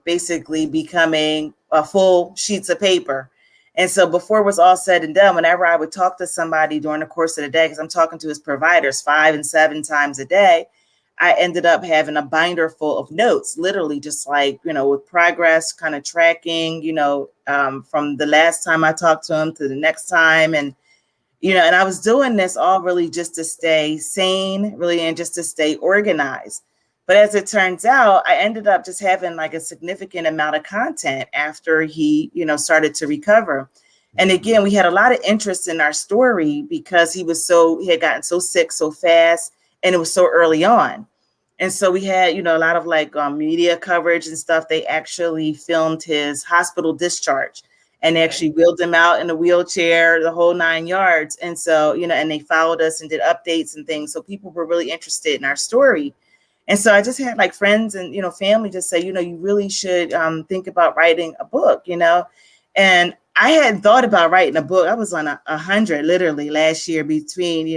basically becoming full sheets of paper. And so before it was all said and done, whenever I would talk to somebody during the course of the day, because I'm talking to his providers 5 and 7 times a day, I ended up having a binder full of notes, literally just like, with progress, kind of tracking, from the last time I talked to him to the next time. And, and I was doing this all really just to stay sane, really, and just to stay organized. But as it turns out, I ended up just having like a significant amount of content after he, started to recover. And again, we had a lot of interest in our story because he had gotten so sick so fast, and it was so early on. And so we had, a lot of like media coverage and stuff. They actually filmed his hospital discharge, and they actually wheeled him out in a wheelchair, the whole 9 yards. And so, and they followed us and did updates and things. So people were really interested in our story. And so I just had like friends and, family just say, you really should think about writing a book, and I hadn't thought about writing a book. I was on 100 literally last year between,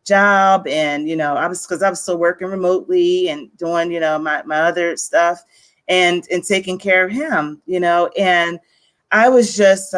job and, because I was still working remotely and doing, my other stuff and taking care of him, and I was just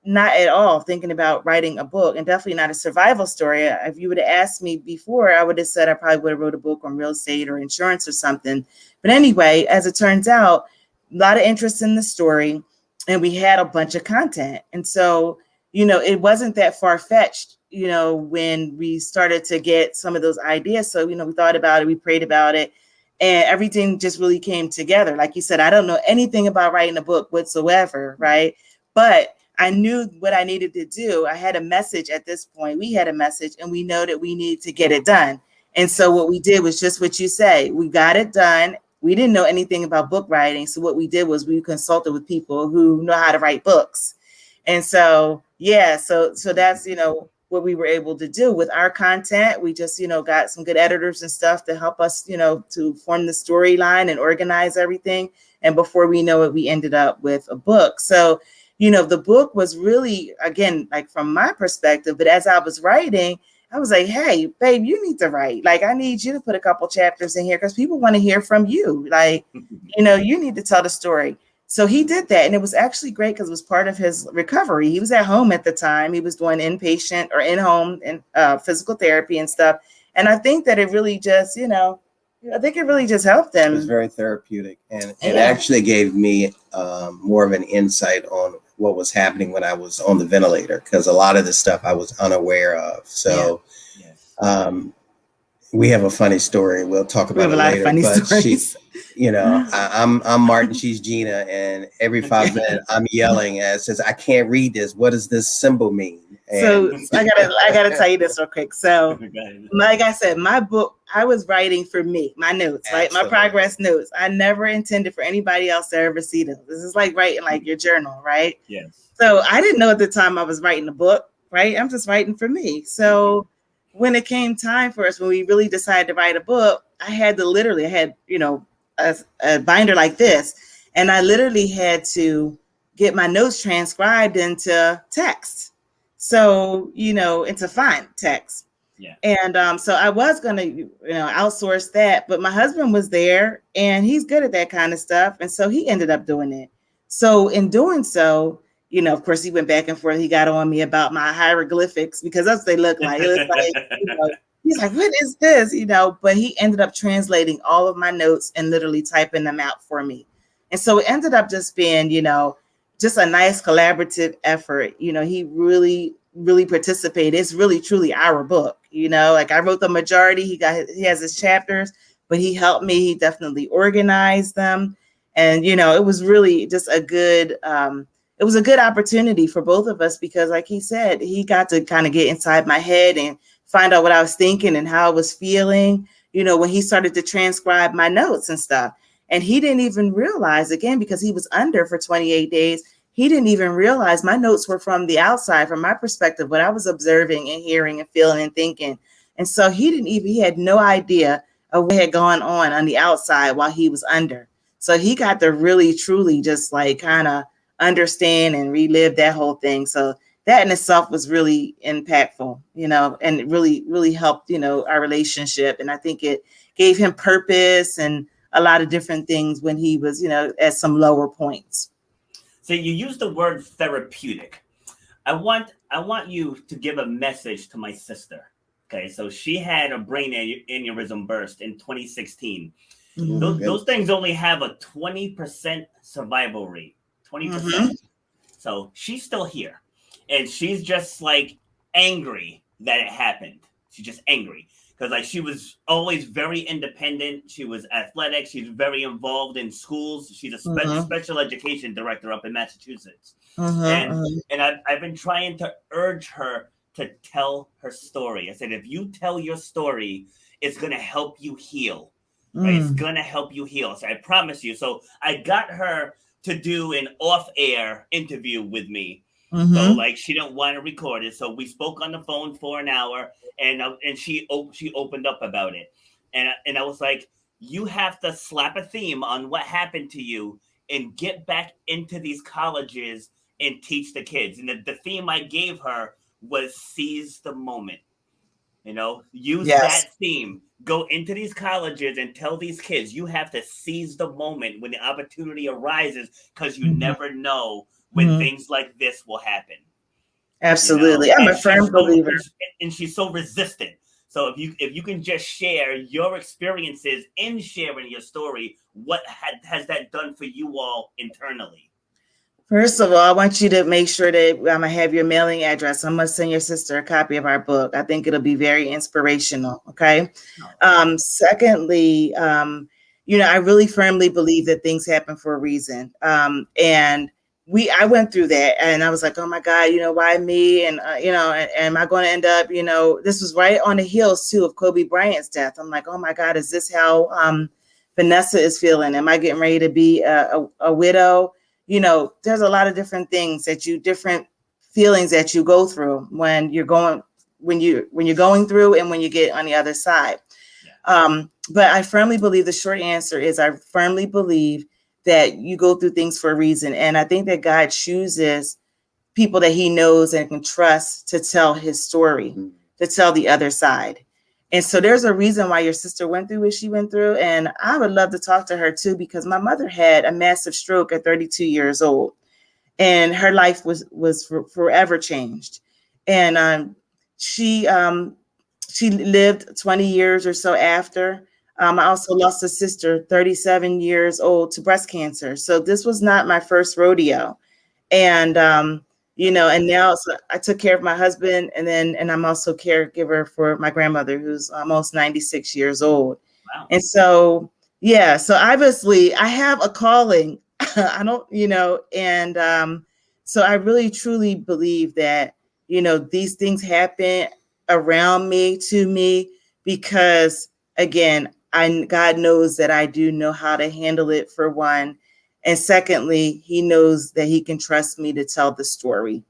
not at all thinking about writing a book, and definitely not a survival story. If you would have asked me before, I would have said I probably would have wrote a book on real estate or insurance or something. But anyway, as it turns out, a lot of interest in the story, and we had a bunch of content. And so, it wasn't that far-fetched, when we started to get some of those ideas. So, we thought about it, we prayed about it, and everything just really came together. Like you said, I don't know anything about writing a book whatsoever, right? But I knew what I needed to do. I had a message at this point. We had a message, and we know that we needed to get it done. And so what we did was just what you say. We got it done. We didn't know anything about book writing. So what we did was we consulted with people who know how to write books. And so, so that's, what we were able to do with our content. We just, got some good editors and stuff to help us, to form the storyline and organize everything. And before we know it, we ended up with a book. So, the book was really, again, like from my perspective, but as I was writing, I was like, hey, babe, you need to write. Like, I need you to put a couple chapters in here because people want to hear from you. Like, you need to tell the story. So he did that. And it was actually great because it was part of his recovery. He was at home at the time. He was doing inpatient or in-home and physical therapy and stuff. And I think that it really just, I think it really just helped him. It was very therapeutic. And it actually gave me more of an insight on what was happening when I was on the ventilator, because a lot of the stuff I was unaware of. So we have a funny story. We'll talk about it later. But she's, I'm Martin, she's Gina, and every 5 minutes I'm yelling and says, I can't read this. What does this symbol mean? So I gotta tell you this real quick. So like I said, my book, I was writing for me, my notes, right? My progress notes. I never intended for anybody else to ever see them. This is like writing like your journal, right? Yes. So I didn't know at the time I was writing a book, right? I'm just writing for me. So when it came time for us, when we really decided to write a book, I had, a binder like this, and I literally had to get my notes transcribed into text. So, into font text. Yeah. And so I was going to, outsource that, but my husband was there and he's good at that kind of stuff. And so he ended up doing it. So in doing so, of course, he went back and forth. He got on me about my hieroglyphics because that's what they look like. It was like, he's like, what is this? But he ended up translating all of my notes and literally typing them out for me. And so it ended up just being, just a nice collaborative effort. He really, really participated. It's really, truly our book. Like I wrote the majority. He has his chapters, but he helped me. He definitely organized them. And, it was really just a good opportunity for both of us because like he said, he got to kind of get inside my head and find out what I was thinking and how I was feeling, when he started to transcribe my notes and stuff. And he didn't even realize, again, because he was under for 28 days, he didn't even realize my notes were from the outside, from my perspective, what I was observing and hearing and feeling and thinking. And so he had no idea of what had gone on the outside while he was under. So he got to really, truly just like kind of understand and relive that whole thing. So that in itself was really impactful, and it really, really helped, our relationship. And I think it gave him purpose and a lot of different things when he was, at some lower points. So you use the word therapeutic. I want you to give a message to my sister. Okay, so she had a brain aneurysm burst in 2016. Those things only have a 20% survival rate. 20%. So she's still here. And she's just like angry that it happened. She's just angry. Because like she was always very independent. She was athletic. She's very involved in schools. She's a special education director up in Massachusetts. And I've been trying to urge her to tell her story. I said, if you tell your story, it's going to help you heal. Right? It's going to help you heal. So I promise you. So I got her to do an off-air interview with me. So like she didn't want to record it. So we spoke on the phone for an hour and she opened up about it. And I was like, you have to slap a theme on what happened to you and get back into these colleges and teach the kids. And the theme I gave her was seize the moment. You know, use that theme. Go into these colleges and tell these kids you have to seize the moment when the opportunity arises, because you never know when things like this will happen. Absolutely. You know? I'm a firm believer. And she's so resistant. So if you can just share your experiences in sharing your story, what has that done for you all internally? First of all, I want you to make sure that I'm going to have your mailing address. I'm going to send your sister a copy of our book. I think it'll be very inspirational. Okay. Secondly, I really firmly believe that things happen for a reason. And I went through that and I was like, oh my God, why me? And, am I going to end up, this was right on the heels too of Kobe Bryant's death. I'm like, oh my God, is this how Vanessa is feeling? Am I getting ready to be a widow? There's a lot of different things different feelings that you go through when you're going through and when you get on the other side. But I firmly believe the short answer is I firmly believe that you go through things for a reason. And I think that God chooses people that he knows and can trust to tell his story, to tell the other side. And so there's a reason why your sister went through what she went through. And I would love to talk to her too, because my mother had a massive stroke at 32 years old and her life was forever changed. And she lived 20 years or so after. I also lost a sister, 37 years old, to breast cancer. So this was not my first rodeo. And, and now I took care of my husband and I'm also caregiver for my grandmother, who's almost 96 years old. Wow. And so, so obviously I have a calling. I don't, so I really truly believe that, these things happen around me, to me, because again, God knows that I do know how to handle it, for one. And secondly, he knows that he can trust me to tell the story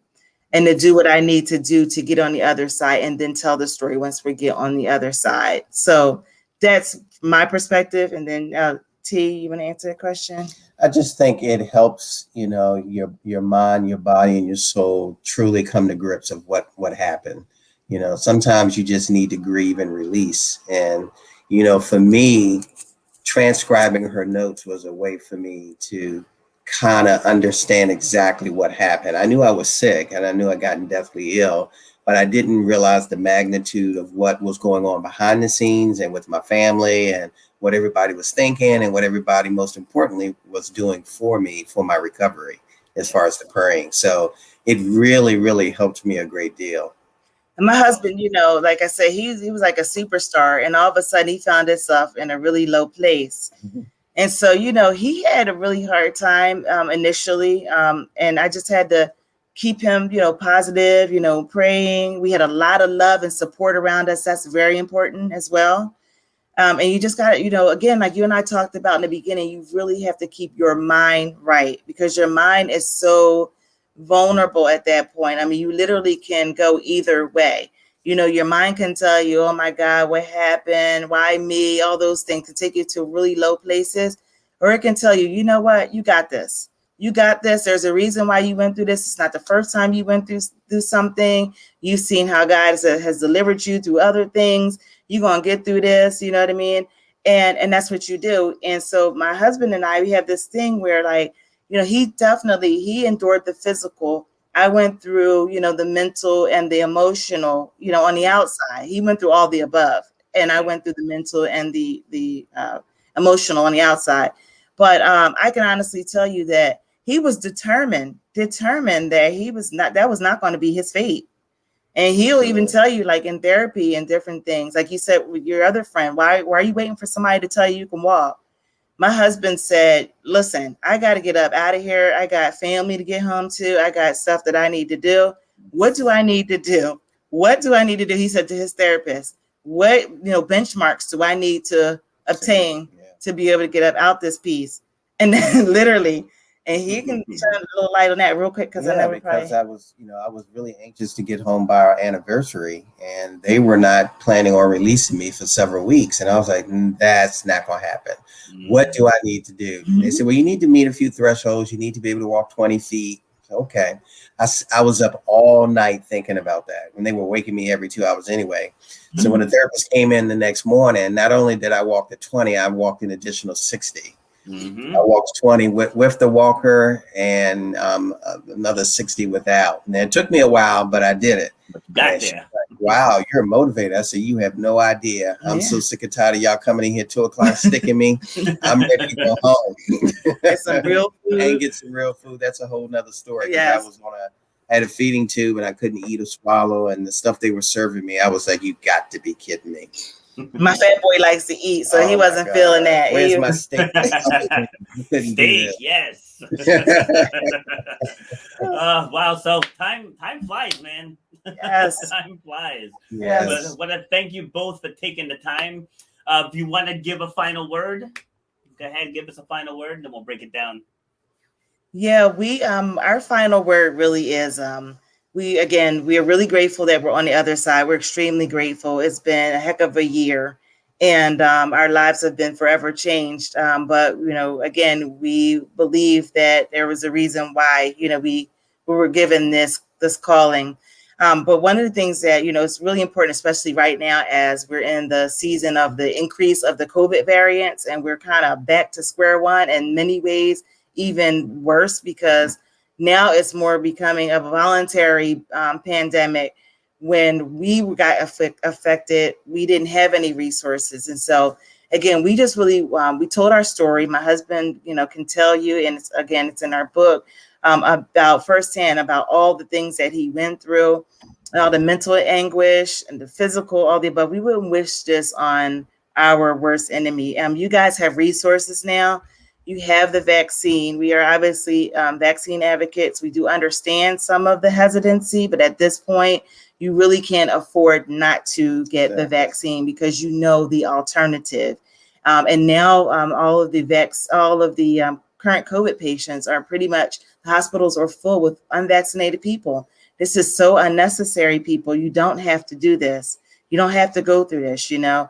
and to do what I need to do to get on the other side and then tell the story once we get on the other side. So that's my perspective. And then T, you want to answer that question? I just think it helps, your mind, your body, and your soul truly come to grips of what happened. Sometimes you just need to grieve and release. And, for me, transcribing her notes was a way for me to kind of understand exactly what happened. I knew I was sick and I knew I gotten deathly ill, but I didn't realize the magnitude of what was going on behind the scenes and with my family and what everybody was thinking and what everybody, most importantly, was doing for me, for my recovery, as far as the praying. So it really, really helped me a great deal. And my husband, like I said, he was like a superstar, and all of a sudden he found himself in a really low place. And so, he had a really hard time initially. And I just had to keep him, positive, praying. We had a lot of love and support around us. That's very important as well. And you just got to, again, like you and I talked about in the beginning, you really have to keep your mind right, because your mind is so vulnerable at that point. I mean, you literally can go either way. Your mind can tell you, oh my God, what happened? Why me? All those things can take you to really low places. Or it can tell you, you know what? You got this. You got this. There's a reason why you went through this. It's not the first time you went through something. You've seen how God has delivered you through other things. You're going to get through this. You know what I mean? And that's what you do. And so my husband and I, we have this thing where, like, he endured the physical I went through, the mental and the emotional, on the outside. He went through all the above, and I went through the mental and the emotional on the outside. But I can honestly tell you that he was determined that that was not going to be his fate. And he'll even tell you, like in therapy and different things, like you said with your other friend, why are you waiting for somebody to tell you can walk? My husband said, listen, I got to get up out of here. I got family to get home to. I got stuff that I need to do. What do I need to do? What do I need to do? He said to his therapist, what, benchmarks do I need to obtain to be able to get up out this piece? And then literally, and he can shine a little light on that real quick because I know because I was really anxious to get home by our anniversary, and they were not planning on releasing me for several weeks, and I was like, that's not going to happen. What do I need to do? They said, well, you need to meet a few thresholds. You need to be able to walk 20 feet. Okay. I was up all night thinking about that, and they were waking me every 2 hours anyway. So when the therapist came in the next morning, not only did I walk the 20, I walked an additional 60. I walked 20 with the walker and another 60 without. And it took me a while, but I did it. Got there. Like, wow, you're motivated. I said, you have no idea. I'm so sick and tired of y'all coming in here 2 o'clock sticking me. I'm ready to go home. Get some real food. And get some real food. That's a whole nother story. Yes. I had a feeding tube and I couldn't eat or swallow. And the stuff they were serving me, I was like, you got to be kidding me. My fat boy likes to eat, so he wasn't feeling that. Where's my steak? Steak, yes. Wow. So time flies, man. Yes. Time flies. Yes. But I want to thank you both for taking the time. If you want to give a final word, go ahead and give us a final word, and then we'll break it down. Yeah, we our final word really is we are really grateful that we're on the other side. We're extremely grateful. It's been a heck of a year, and our lives have been forever changed. But again, we believe that there was a reason why we were given this calling. But one of the things that it's really important, especially right now, as we're in the season of the increase of the COVID variants, and we're kind of back to square one in many ways, even worse because now it's more becoming a voluntary pandemic. When we got affected, we didn't have any resources. And so, again, we just really, we told our story. My husband, can tell you, and it's in our book, about firsthand, about all the things that he went through, all the mental anguish and the physical, all the above. We wouldn't wish this on our worst enemy. You guys have resources now. You have the vaccine. We are obviously vaccine advocates. We do understand some of the hesitancy, but at this point, you really can't afford not to get the vaccine because the alternative. And now all of the current COVID patients are pretty much, the hospitals are full with unvaccinated people. This is so unnecessary, people. You don't have to do this. You don't have to go through this, You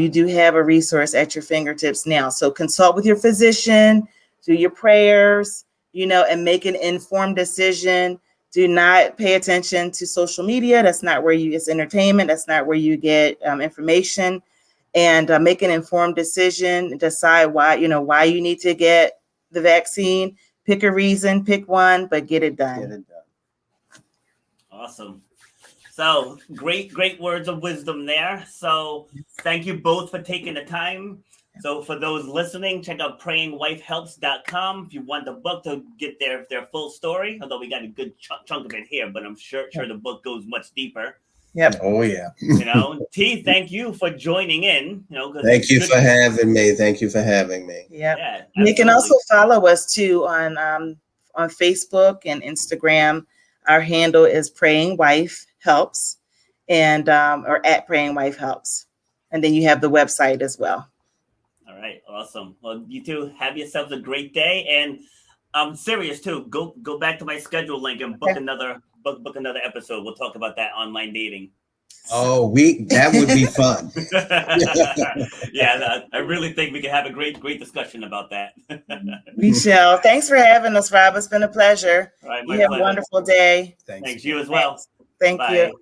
do have a resource at your fingertips now. So consult with your physician, do your prayers, and make an informed decision. Do not pay attention to social media. That's not where it's entertainment. That's not where you get information. And make an informed decision. Decide why you need to get the vaccine. Pick a reason, pick one, but get it done. Awesome. So great words of wisdom there. So thank you both for taking the time. So for those listening, check out prayingwifehelps.com if you want the book to get their full story. Although we got a good chunk of it here, but I'm sure the book goes much deeper. Yep. Oh yeah. T, thank you for joining in. Thank you for having me. Thank you for having me. Yep. Yeah. You can also follow us too on Facebook and Instagram. Our handle is Praying Wife Helps, and or at Praying Wife Helps, and then you have the website as well. All right, awesome. Well, you two have yourselves a great day, and I'm serious too. Go back to my schedule link and book another episode. We'll talk about that online dating. Oh, that would be fun. Yeah, I really think we can have a great discussion about that. We shall. Thanks for having us, Rob. It's been a pleasure. All right, you have a wonderful day. Thanks you as well. Thank you.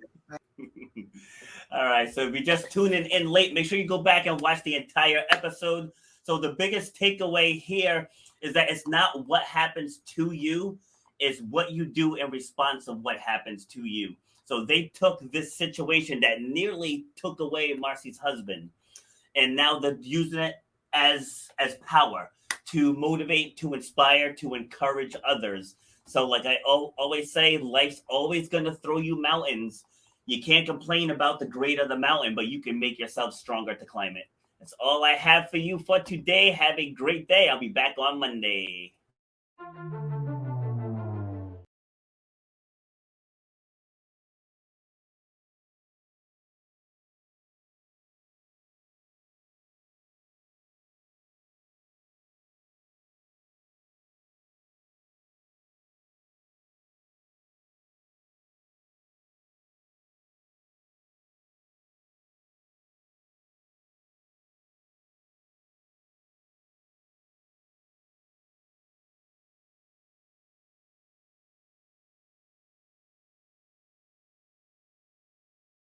All right, so if you're just tuning in late, make sure you go back and watch the entire episode. So the biggest takeaway here is that it's not what happens to you, is what you do in response of what happens to you. So they took this situation that nearly took away Marcy's husband, and now they're using it as power to motivate, to inspire, to encourage others. So like I always say, life's always going to throw you mountains. You can't complain about the grade of the mountain, but you can make yourself stronger to climb it. That's all I have for you for today. Have a great day. I'll be back on Monday.